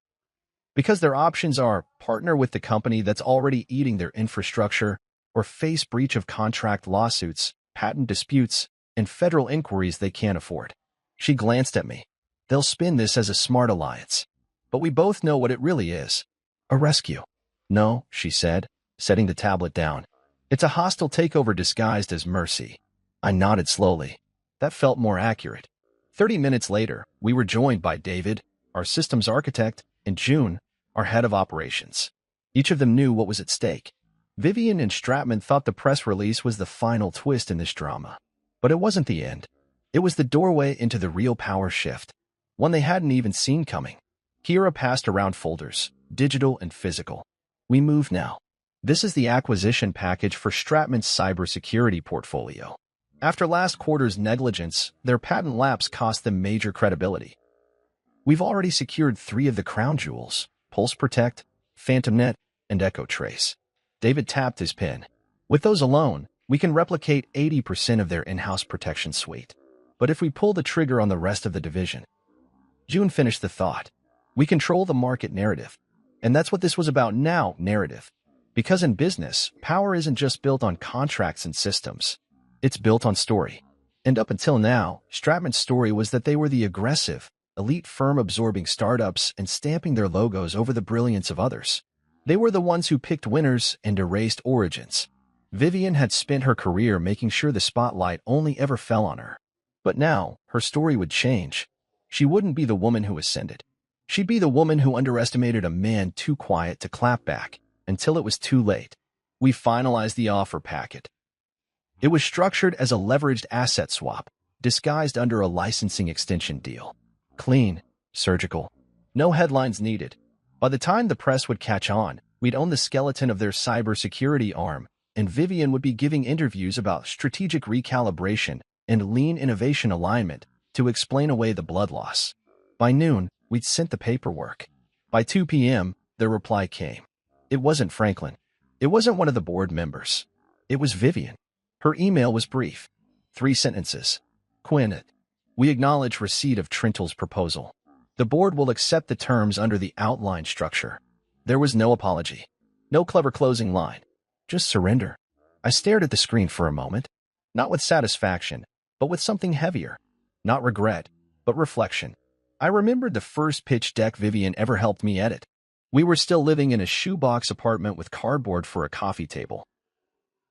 Because their options are partner with the company that's already eating their infrastructure or face breach of contract lawsuits, patent disputes, and federal inquiries they can't afford. She glanced at me. They'll spin this as a smart alliance. But we both know what it really is. A rescue. No, she said, setting the tablet down. It's a hostile takeover disguised as mercy. I nodded slowly. That felt more accurate. 30 minutes later, we were joined by David, our systems architect, and June, our head of operations. Each of them knew what was at stake. Vivian and Stratman thought the press release was the final twist in this drama. But it wasn't the end. It was the doorway into the real power shift, one they hadn't even seen coming. Kira passed around folders, digital and physical. We move now. This is the acquisition package for Stratman's cybersecurity portfolio. After last quarter's negligence, their patent lapse cost them major credibility. We've already secured 3 of the crown jewels: Pulse Protect, PhantomNet, and Echo Trace. David tapped his pen. With those alone, we can replicate 80% of their in-house protection suite. But if we pull the trigger on the rest of the division... June finished the thought. We control the market narrative. And that's what this was about now, narrative. Because in business, power isn't just built on contracts and systems. It's built on story. And up until now, Stratman's story was that they were the aggressive, elite firm absorbing startups and stamping their logos over the brilliance of others. They were the ones who picked winners and erased origins. Vivian had spent her career making sure the spotlight only ever fell on her. But now, her story would change. She wouldn't be the woman who ascended. She'd be the woman who underestimated a man too quiet to clap back until it was too late. We finalized the offer packet. It was structured as a leveraged asset swap, disguised under a licensing extension deal. Clean, surgical, no headlines needed. By the time the press would catch on, we'd own the skeleton of their cybersecurity arm, and Vivian would be giving interviews about strategic recalibration and lean innovation alignment to explain away the blood loss. By noon, we'd sent the paperwork. By 2 p.m., their reply came. It wasn't Franklin. It wasn't one of the board members. It was Vivian. Her email was brief. 3 sentences. Quinn, we acknowledge receipt of Trentle's proposal. The board will accept the terms under the outline structure. There was no apology. No clever closing line. Just surrender. I stared at the screen for a moment. Not with satisfaction, but with something heavier. Not regret, but reflection. I remembered the first pitch deck Vivian ever helped me edit. We were still living in a shoebox apartment with cardboard for a coffee table.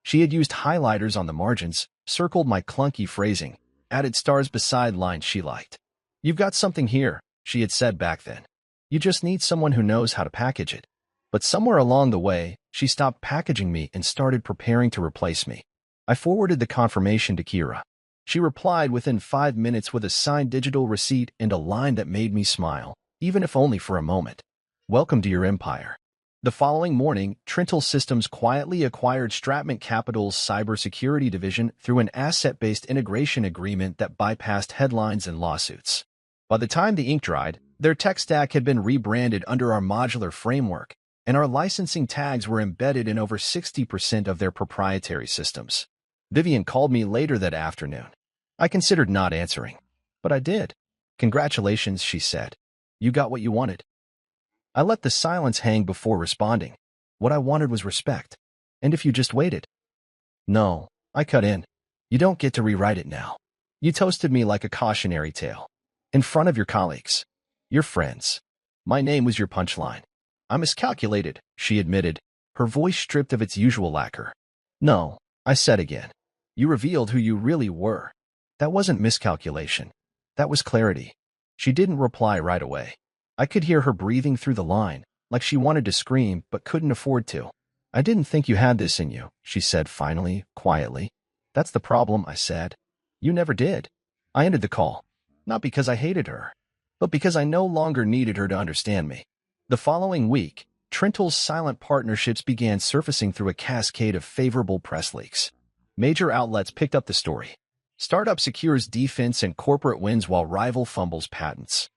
She had used highlighters on the margins, circled my clunky phrasing, added stars beside lines she liked. You've got something here, she had said back then. You just need someone who knows how to package it. But somewhere along the way, she stopped packaging me and started preparing to replace me. I forwarded the confirmation to Kira. She replied within 5 minutes with a signed digital receipt and a line that made me smile, even if only for a moment. Welcome to your empire. The following morning, Trentle Systems quietly acquired Stratman Capital's cybersecurity division through an asset-based integration agreement that bypassed headlines and lawsuits. By the time the ink dried, their tech stack had been rebranded under our modular framework, and our licensing tags were embedded in over 60% of their proprietary systems. Vivian called me later that afternoon. I considered not answering, but I did. Congratulations, she said. You got what you wanted. I let the silence hang before responding. What I wanted was respect. And if you just waited? No, I cut in. You don't get to rewrite it now. You toasted me like a cautionary tale. In front of your colleagues. Your friends. My name was your punchline. I miscalculated, she admitted, her voice stripped of its usual lacquer. No, I said again. You revealed who you really were. That wasn't miscalculation. That was clarity. She didn't reply right away. I could hear her breathing through the line, like she wanted to scream but couldn't afford to. I didn't think you had this in you, she said finally, quietly. That's the problem, I said. You never did. I ended the call. Not because I hated her, but because I no longer needed her to understand me. The following week, Trentle's silent partnerships began surfacing through a cascade of favorable press leaks. Major outlets picked up the story. Startup secures defense and corporate wins while rival fumbles patents.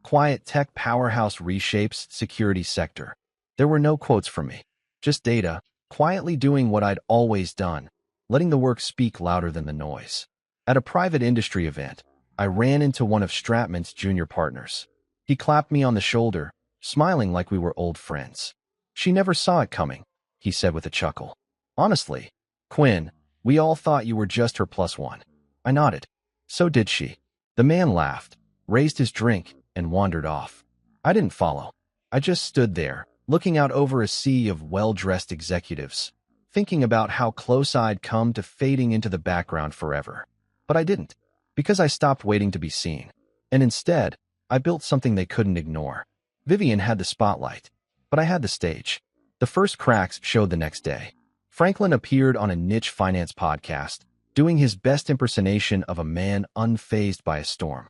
Quiet tech powerhouse reshapes security sector. There were no quotes from me. Just data, quietly doing what I'd always done, letting the work speak louder than the noise. At a private industry event, I ran into one of Stratman's junior partners. He clapped me on the shoulder, smiling like we were old friends. She never saw it coming, he said with a chuckle. Honestly, Quinn, we all thought you were just her +1. I nodded. So did she. The man laughed, raised his drink, and wandered off. I didn't follow. I just stood there, looking out over a sea of well-dressed executives, thinking about how close I'd come to fading into the background forever. But I didn't, because I stopped waiting to be seen. And instead, I built something they couldn't ignore. Vivian had the spotlight, but I had the stage. The first cracks showed the next day. Franklin appeared on a niche finance podcast, doing his best impersonation of a man unfazed by a storm.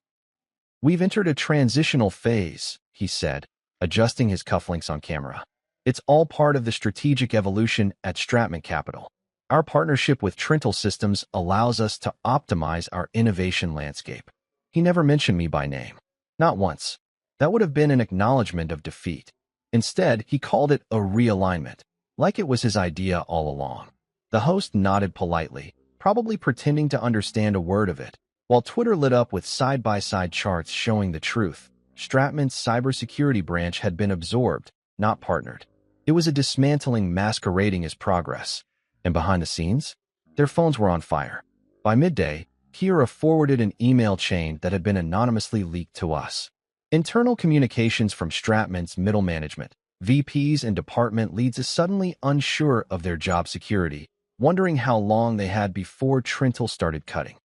We've entered a transitional phase, he said, adjusting his cufflinks on camera. It's all part of the strategic evolution at Stratman Capital. Our partnership with Trintle Systems allows us to optimize our innovation landscape. He never mentioned me by name. Not once. That would have been an acknowledgement of defeat. Instead, he called it a realignment, like it was his idea all along. The host nodded politely, probably pretending to understand a word of it, while Twitter lit up with side-by-side charts showing the truth. Stratman's cybersecurity branch had been absorbed, not partnered. It was a dismantling masquerading as progress. And behind the scenes, their phones were on fire. By midday, Kira forwarded an email chain that had been anonymously leaked to us. Internal communications from Stratman's middle management, VPs and department leads is suddenly unsure of their job security, wondering how long they had before Trintle started cutting.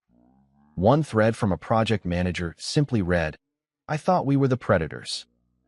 One thread from a project manager simply read, "I thought we were the predators."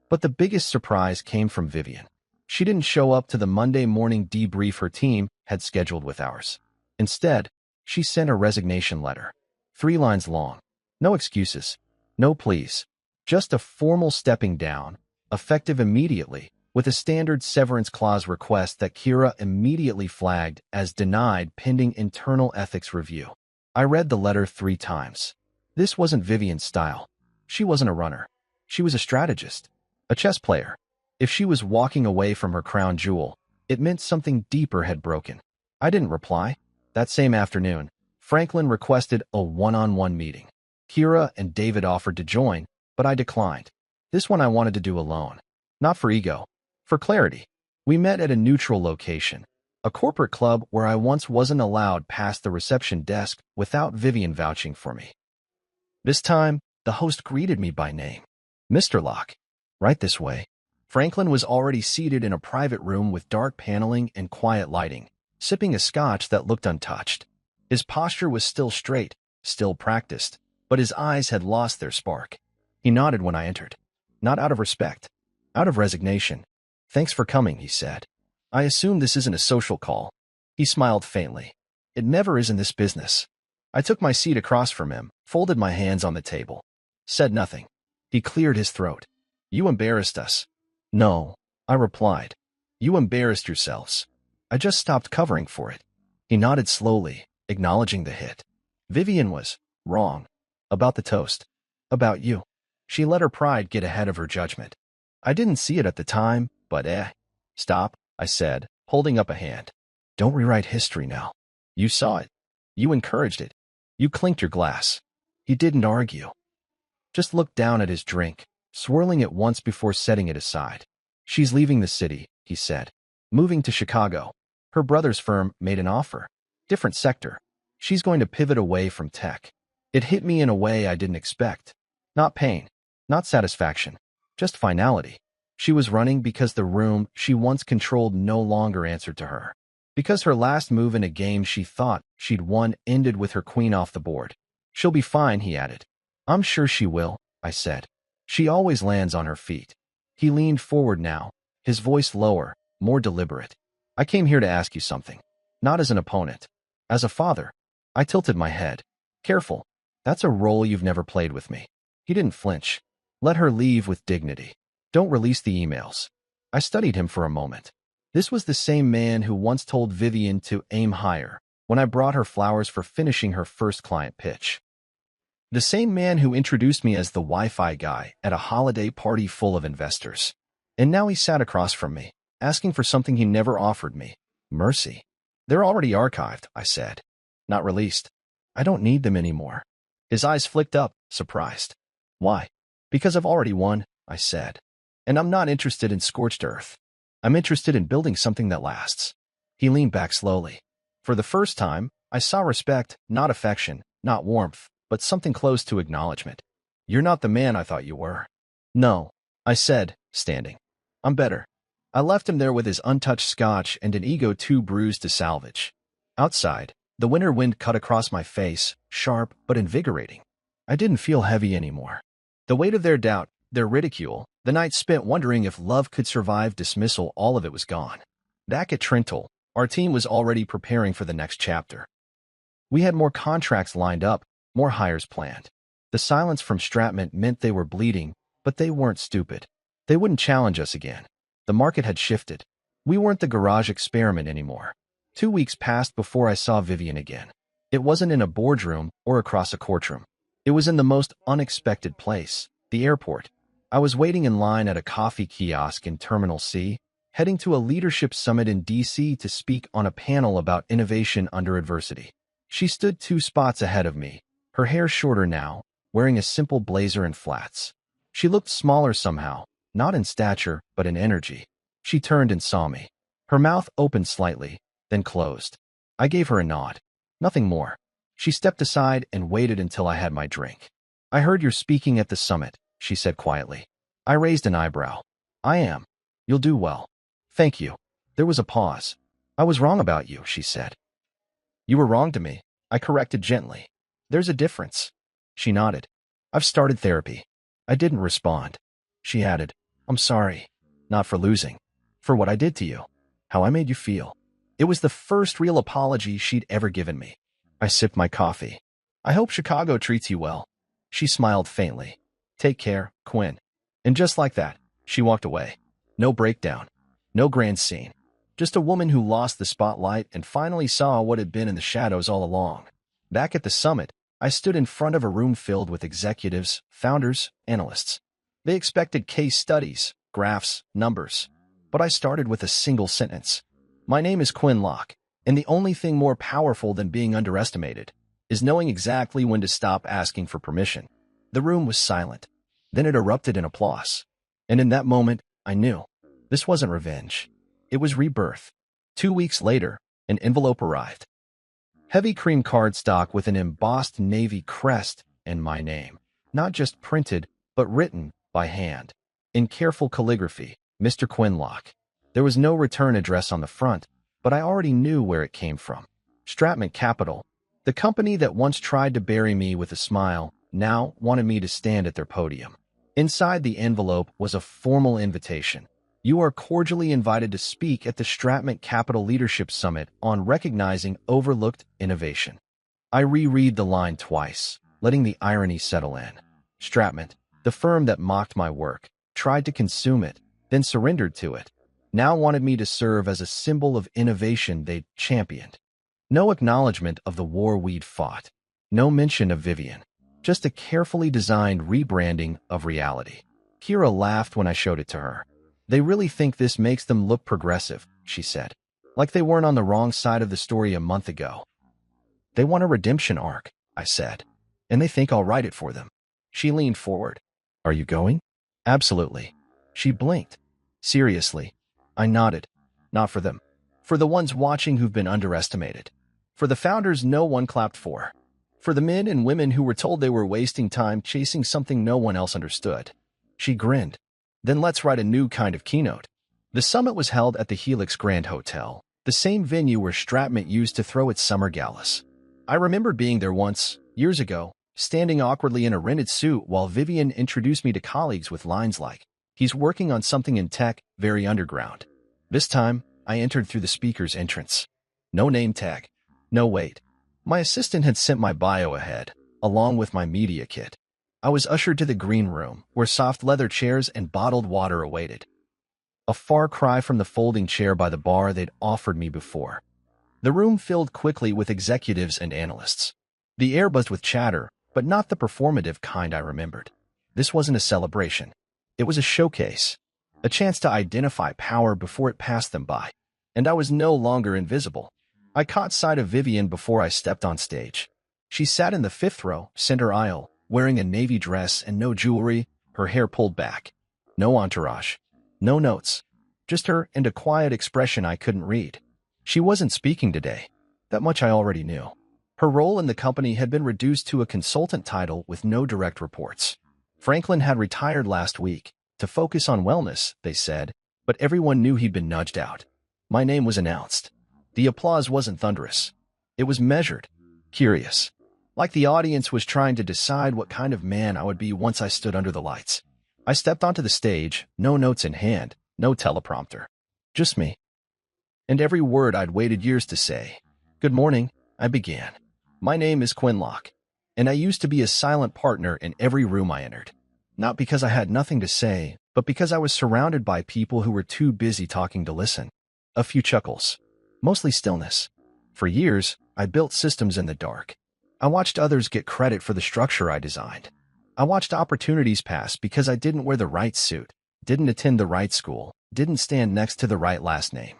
But the biggest surprise came from Vivian. She didn't show up to the Monday morning debrief her team had scheduled with ours. Instead, she sent a resignation letter. 3 lines long. No excuses. No pleas. Just a formal stepping down, effective immediately, with a standard severance clause request that Kira immediately flagged as denied pending internal ethics review. I read the letter 3 times. This wasn't Vivian's style. She wasn't a runner. She was a strategist, a chess player. If she was walking away from her crown jewel, it meant something deeper had broken. I didn't reply. That same afternoon, Franklin requested a one-on-one meeting. Kira and David offered to join, but I declined. This one I wanted to do alone. Not for ego, for clarity. We met at a neutral location, a corporate club where I once wasn't allowed past the reception desk without Vivian vouching for me. This time, the host greeted me by name. Mr. Locke. Right this way. Franklin was already seated in a private room with dark paneling and quiet lighting, sipping a scotch that looked untouched. His posture was still straight, still practiced, but his eyes had lost their spark. He nodded when I entered. Not out of respect, out of resignation. "Thanks for coming," he said. "I assume this isn't a social call." He smiled faintly. "It never is in this business." I took my seat across from him, folded my hands on the table. Said nothing. He cleared his throat. "You embarrassed us." "No," I replied. "You embarrassed yourselves. I just stopped covering for it." He nodded slowly, acknowledging the hit. "Vivian was wrong. About the toast. About you." She let her pride get ahead of her judgment. I didn't see it at the time, but Stop, I said, holding up a hand. "Don't rewrite history now. You saw it. You encouraged it. You clinked your glass." He didn't argue. Just looked down at his drink, swirling it once before setting it aside. "She's leaving the city," he said. "Moving to Chicago. Her brother's firm made an offer. Different sector. She's going to pivot away from tech." It hit me in a way I didn't expect. Not pain, not satisfaction, just finality. She was running because the room she once controlled no longer answered to her. Because her last move in a game she thought she'd won ended with her queen off the board. "She'll be fine," he added. "I'm sure she will," I said. "She always lands on her feet." He leaned forward now, his voice lower, more deliberate. "I came here to ask you something. Not as an opponent. As a father." I tilted my head. "Careful. That's a role you've never played with me." He didn't flinch. "Let her leave with dignity. Don't release the emails." I studied him for a moment. This was the same man who once told Vivian to aim higher when I brought her flowers for finishing her first client pitch. The same man who introduced me as the Wi-Fi guy at a holiday party full of investors. And now he sat across from me, asking for something he never offered me. Mercy. "They're already archived," I said. "Not released. I don't need them anymore." His eyes flicked up, surprised. "Why?" "Because I've already won," I said. "And I'm not interested in scorched earth. I'm interested in building something that lasts." He leaned back slowly. For the first time, I saw respect, not affection, not warmth, but something close to acknowledgement. "You're not the man I thought you were." "No," I said, standing. "I'm better." I left him there with his untouched scotch and an ego too bruised to salvage. Outside, the winter wind cut across my face, sharp but invigorating. I didn't feel heavy anymore. The weight of their doubt, their ridicule, the night spent wondering if love could survive dismissal, all of it was gone. Back at Trintle, our team was already preparing for the next chapter. We had more contracts lined up, more hires planned. The silence from Stratman meant they were bleeding, but they weren't stupid. They wouldn't challenge us again. The market had shifted. We weren't the garage experiment anymore. 2 weeks passed before I saw Vivian again. It wasn't in a boardroom or across a courtroom. It was in the most unexpected place, the airport. I was waiting in line at a coffee kiosk in Terminal C, heading to a leadership summit in DC to speak on a panel about innovation under adversity. She stood 2 spots ahead of me, her hair shorter now, wearing a simple blazer and flats. She looked smaller somehow, not in stature, but in energy. She turned and saw me. Her mouth opened slightly, then closed. I gave her a nod. Nothing more. She stepped aside and waited until I had my drink. "I heard you're speaking at the summit," she said quietly. I raised an eyebrow. "I am. You'll do well." "Thank you." There was a pause. "I was wrong about you," she said. "You were wrong to me," I corrected gently. "There's a difference." She nodded. "I've started therapy." I didn't respond. She added, "I'm sorry. Not for losing. For what I did to you. How I made you feel." It was the first real apology she'd ever given me. I sipped my coffee. "I hope Chicago treats you well." She smiled faintly. "Take care, Quinn." And just like that, she walked away. No breakdown. No grand scene. Just a woman who lost the spotlight and finally saw what had been in the shadows all along. Back at the summit, I stood in front of a room filled with executives, founders, analysts. They expected case studies, graphs, numbers. But I started with a single sentence. "My name is Quinn Locke, and the only thing more powerful than being underestimated is knowing exactly when to stop asking for permission." The room was silent. Then it erupted in applause. And in that moment, I knew. This wasn't revenge. It was rebirth. 2 weeks later, an envelope arrived. Heavy cream cardstock with an embossed navy crest and my name. Not just printed, but written by hand. In careful calligraphy, Mr. Quinn Locke. There was no return address on the front, but I already knew where it came from. Stratman Capital, the company that once tried to bury me with a smile, now wanted me to stand at their podium. Inside the envelope was a formal invitation. "You are cordially invited to speak at the Stratman Capital Leadership Summit on recognizing overlooked innovation." I reread the line twice, letting the irony settle in. Stratman, the firm that mocked my work, tried to consume it, then surrendered to it, now wanted me to serve as a symbol of innovation they'd championed. No acknowledgement of the war we'd fought. No mention of Vivian. Just a carefully designed rebranding of reality. Kira laughed when I showed it to her. "They really think this makes them look progressive," she said. "Like they weren't on the wrong side of the story a month ago." "They want a redemption arc," I said. "And they think I'll write it for them." She leaned forward. "Are you going?" "Absolutely." She blinked. "Seriously?" I nodded. "Not for them. For the ones watching who've been underestimated. For the founders no one clapped for. For the men and women who were told they were wasting time chasing something no one else understood." She grinned. "Then let's write a new kind of keynote." The summit was held at the Helix Grand Hotel, the same venue where Stratman used to throw its summer galas. I remember being there once, years ago, standing awkwardly in a rented suit while Vivian introduced me to colleagues with lines like, "He's working on something in tech, very underground." This time, I entered through the speaker's entrance. No name tag. No wait. My assistant had sent my bio ahead, along with my media kit. I was ushered to the green room, where soft leather chairs and bottled water awaited. A far cry from the folding chair by the bar they'd offered me before. The room filled quickly with executives and analysts. The air buzzed with chatter, but not the performative kind I remembered. This wasn't a celebration. It was a showcase. A chance to identify power before it passed them by. And I was no longer invisible. I caught sight of Vivian before I stepped on stage. She sat in the fifth row, center aisle, wearing a navy dress and no jewelry, her hair pulled back. No entourage. No notes. Just her and a quiet expression I couldn't read. She wasn't speaking today. That much I already knew. Her role in the company had been reduced to a consultant title with no direct reports. Franklin had retired last week, to focus on wellness, they said, but everyone knew he'd been nudged out. My name was announced. The applause wasn't thunderous. It was measured, curious. Like the audience was trying to decide what kind of man I would be once I stood under the lights. I stepped onto the stage, no notes in hand, no teleprompter. Just me. And every word I'd waited years to say. "Good morning," I began. "My name is Quinn Locke, and I used to be a silent partner in every room I entered. Not because I had nothing to say, but because I was surrounded by people who were too busy talking to listen. A few chuckles. Mostly stillness. For years, I built systems in the dark. I watched others get credit for the structure I designed. I watched opportunities pass because I didn't wear the right suit, didn't attend the right school, didn't stand next to the right last name.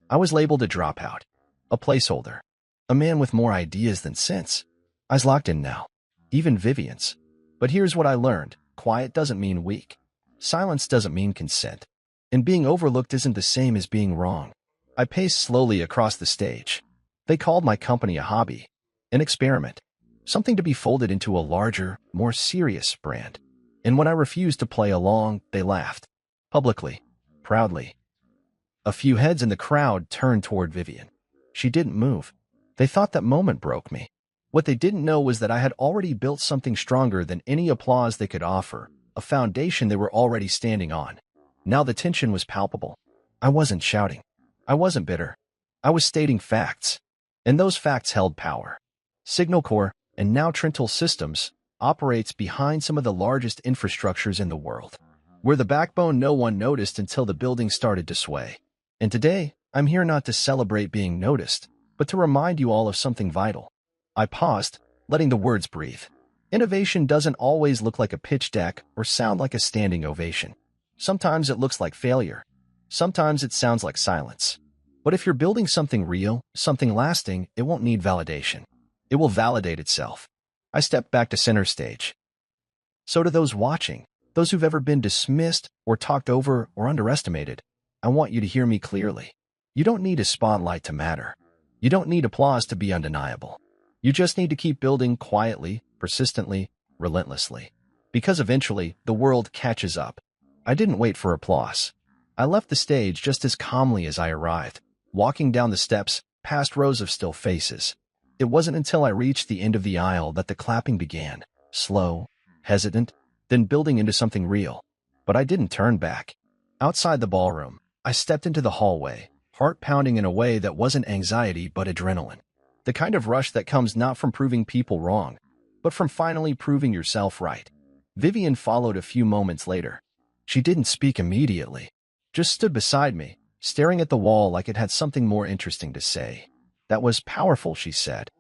I was labeled a dropout, a placeholder, a man with more ideas than sense. I was locked in now, even Vivian's. But here's what I learned. Quiet doesn't mean weak. Silence doesn't mean consent. And being overlooked isn't the same as being wrong. I paced slowly across the stage. They called my company a hobby, an experiment, something to be folded into a larger, more serious brand. And when I refused to play along, they laughed. Publicly. Proudly. A few heads in the crowd turned toward Vivian. She didn't move. They thought that moment broke me. What they didn't know was that I had already built something stronger than any applause they could offer, a foundation they were already standing on. Now the tension was palpable. I wasn't shouting. I wasn't bitter. I was stating facts. And those facts held power. Signal Corps, and now Trental Systems, operates behind some of the largest infrastructures in the world. We're the backbone no one noticed until the building started to sway. And today, I'm here not to celebrate being noticed, but to remind you all of something vital. I paused, letting the words breathe. Innovation doesn't always look like a pitch deck or sound like a standing ovation. Sometimes it looks like failure. Sometimes it sounds like silence. But if you're building something real, something lasting, it won't need validation. It will validate itself. I stepped back to center stage. So to those watching, those who've ever been dismissed or talked over or underestimated, I want you to hear me clearly. You don't need a spotlight to matter. You don't need applause to be undeniable. You just need to keep building quietly, persistently, relentlessly. Because eventually, the world catches up. I didn't wait for applause. I left the stage just as calmly as I arrived, walking down the steps, past rows of still faces. It wasn't until I reached the end of the aisle that the clapping began, slow, hesitant, then building into something real. But I didn't turn back. Outside the ballroom, I stepped into the hallway, heart pounding in a way that wasn't anxiety but adrenaline. The kind of rush that comes not from proving people wrong, but from finally proving yourself right. Vivian followed a few moments later. She didn't speak immediately, just stood beside me, staring at the wall like it had something more interesting to say. That was powerful, she said.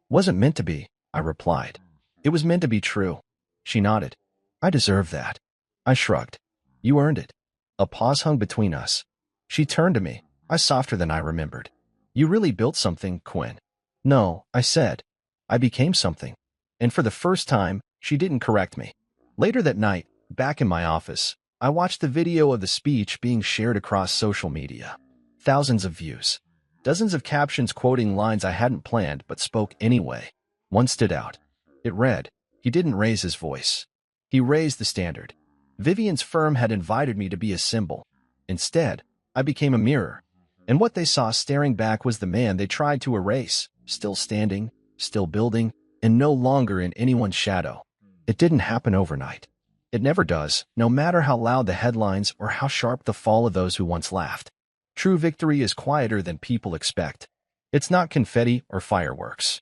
Wasn't meant to be, I replied. It was meant to be true. She nodded. I deserve that. I shrugged. You earned it. A pause hung between us. She turned to me, eyes softer than I remembered. You really built something, Quinn. No, I said. I became something. And for the first time, she didn't correct me. Later that night, back in my office, I watched the video of the speech being shared across social media. Thousands of views. Dozens of captions quoting lines I hadn't planned but spoke anyway. One stood out. It read, "He didn't raise his voice. He raised the standard." Vivian's firm had invited me to be a symbol. Instead, I became a mirror. And what they saw staring back was the man they tried to erase, still standing, still building, and no longer in anyone's shadow. It didn't happen overnight. It never does, no matter how loud the headlines or how sharp the fall of those who once laughed. True victory is quieter than people expect. It's not confetti or fireworks.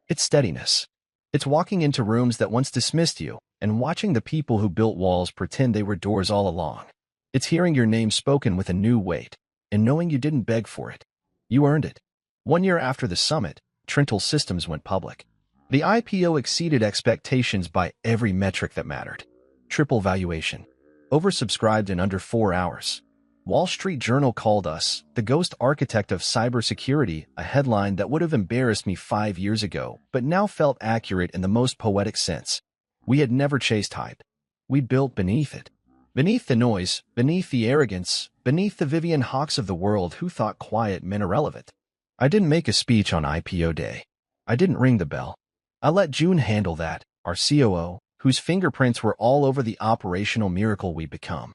It's steadiness. It's walking into rooms that once dismissed you and watching the people who built walls pretend they were doors all along. It's hearing your name spoken with a new weight and knowing you didn't beg for it. You earned it. 1 year after the summit, Trental Systems went public. The IPO exceeded expectations by every metric that mattered. Triple valuation. Oversubscribed in under 4 hours. Wall Street Journal called us the ghost architect of cybersecurity, a headline that would have embarrassed me 5 years ago, but now felt accurate in the most poetic sense. We had never chased hype. We built beneath it. Beneath the noise, beneath the arrogance, beneath the Vivian Hawks of the world who thought quiet meant irrelevant. I didn't make a speech on IPO day. I didn't ring the bell. I let June handle that, our COO, whose fingerprints were all over the operational miracle we'd become.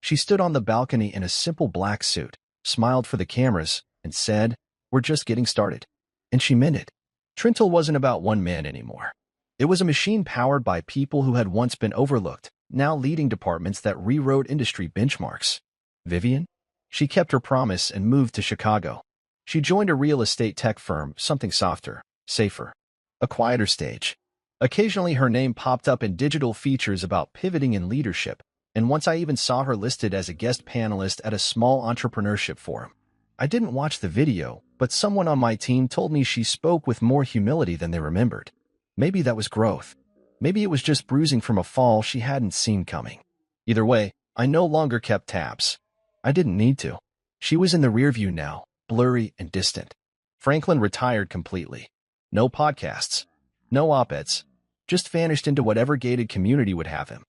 She stood on the balcony in a simple black suit, smiled for the cameras, and said, "We're just getting started." And she meant it. Trental wasn't about one man anymore. It was a machine powered by people who had once been overlooked, now leading departments that rewrote industry benchmarks. Vivian? She kept her promise and moved to Chicago. She joined a real estate tech firm, something softer, safer, a quieter stage. Occasionally her name popped up in digital features about pivoting in leadership, and once I even saw her listed as a guest panelist at a small entrepreneurship forum. I didn't watch the video, but someone on my team told me she spoke with more humility than they remembered. Maybe that was growth. Maybe it was just bruising from a fall she hadn't seen coming. Either way, I no longer kept tabs. I didn't need to. She was in the rearview now, blurry and distant. Franklin retired completely. No podcasts. No op-eds. Just vanished into whatever gated community would have him.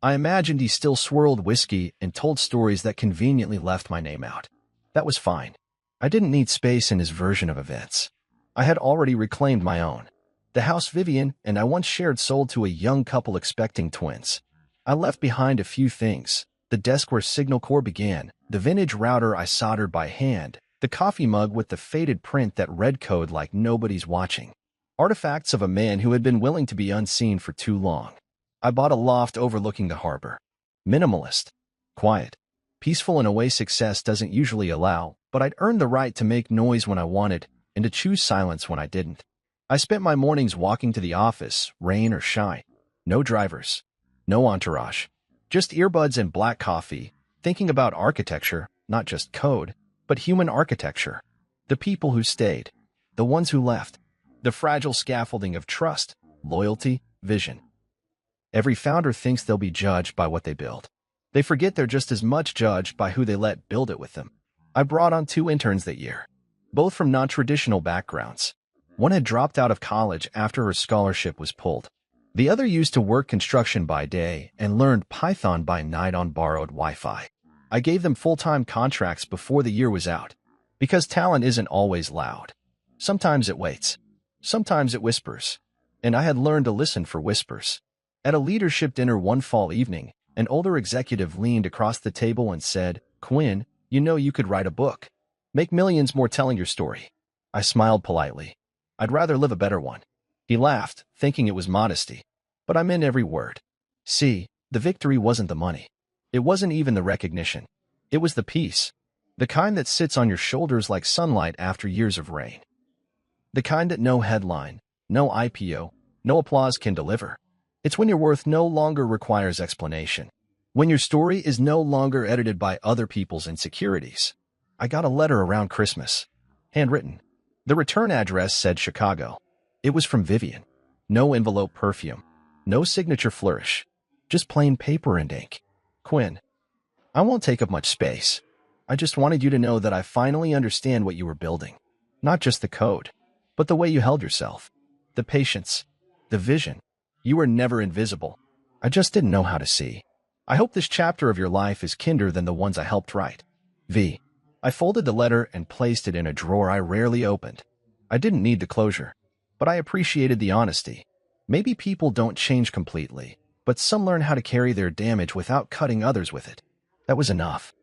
I imagined he still swirled whiskey and told stories that conveniently left my name out. That was fine. I didn't need space in his version of events. I had already reclaimed my own. The house Vivian and I once shared sold to a young couple expecting twins. I left behind a few things: the desk where Signal Core began, the vintage router I soldered by hand, the coffee mug with the faded print that read code like nobody's watching. Artifacts of a man who had been willing to be unseen for too long. I bought a loft overlooking the harbor. Minimalist. Quiet. Peaceful in a way success doesn't usually allow, but I'd earned the right to make noise when I wanted and to choose silence when I didn't. I spent my mornings walking to the office, rain or shine. No drivers. No entourage. Just earbuds and black coffee, thinking about architecture, not just code, but human architecture. The people who stayed. The ones who left. The fragile scaffolding of trust, loyalty, vision. Every founder thinks they'll be judged by what they build. They forget they're just as much judged by who they let build it with them. I brought on 2 interns that year, both from non-traditional backgrounds. One had dropped out of college after her scholarship was pulled. The other used to work construction by day and learned Python by night on borrowed Wi-Fi. I gave them full-time contracts before the year was out, because talent isn't always loud. Sometimes it waits. Sometimes it whispers. And I had learned to listen for whispers. At a leadership dinner one fall evening, an older executive leaned across the table and said, "Quinn, you know you could write a book. Make millions more telling your story." I smiled politely. "I'd rather live a better one." He laughed, thinking it was modesty. But I meant every word. See, the victory wasn't the money. It wasn't even the recognition. It was the peace. The kind that sits on your shoulders like sunlight after years of rain. The kind that no headline, no IPO, no applause can deliver. It's when your worth no longer requires explanation. When your story is no longer edited by other people's insecurities. I got a letter around Christmas. Handwritten. The return address said Chicago. It was from Vivian. No envelope perfume. No signature flourish. Just plain paper and ink. "Quinn, I won't take up much space. I just wanted you to know that I finally understand what you were building. Not just the code, but the way you held yourself. The patience. The vision. You were never invisible. I just didn't know how to see. I hope this chapter of your life is kinder than the ones I helped write. V." I folded the letter and placed it in a drawer I rarely opened. I didn't need the closure, but I appreciated the honesty. Maybe people don't change completely, but some learn how to carry their damage without cutting others with it. That was enough.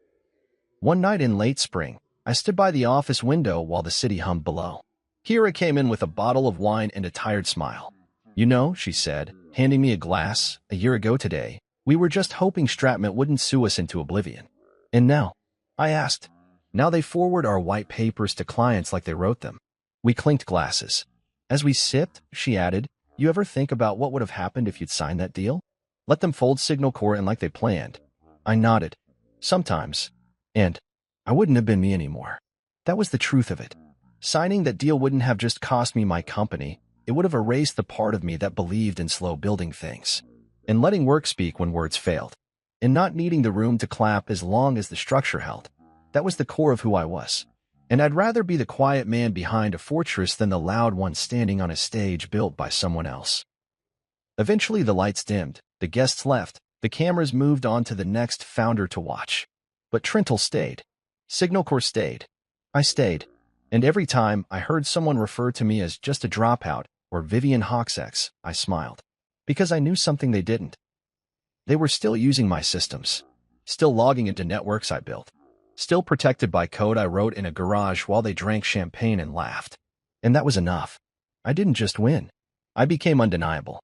One night in late spring, I stood by the office window while the city hummed below. Kira came in with a bottle of wine and a tired smile. "You know," she said, handing me a glass, "a year ago today, we were just hoping Stratman wouldn't sue us into oblivion. And now?" I asked. "Now they forward our white papers to clients like they wrote them." We clinked glasses. As we sipped, she added, "You ever think about what would have happened if you'd signed that deal? Let them fold Signal Core in like they planned?" I nodded. "Sometimes. And I wouldn't have been me anymore." That was the truth of it. Signing that deal wouldn't have just cost me my company. It would have erased the part of me that believed in slow building things. In letting work speak when words failed. In not needing the room to clap as long as the structure held. That was the core of who I was. And I'd rather be the quiet man behind a fortress than the loud one standing on a stage built by someone else. Eventually the lights dimmed, the guests left, the cameras moved on to the next founder to watch. But Trentle stayed. Signal Core stayed. I stayed. And every time I heard someone refer to me as just a dropout or Vivian Hawksex, I smiled. Because I knew something they didn't. They were still using my systems. Still logging into networks I built. Still protected by code I wrote in a garage while they drank champagne and laughed. And that was enough. I didn't just win. I became undeniable.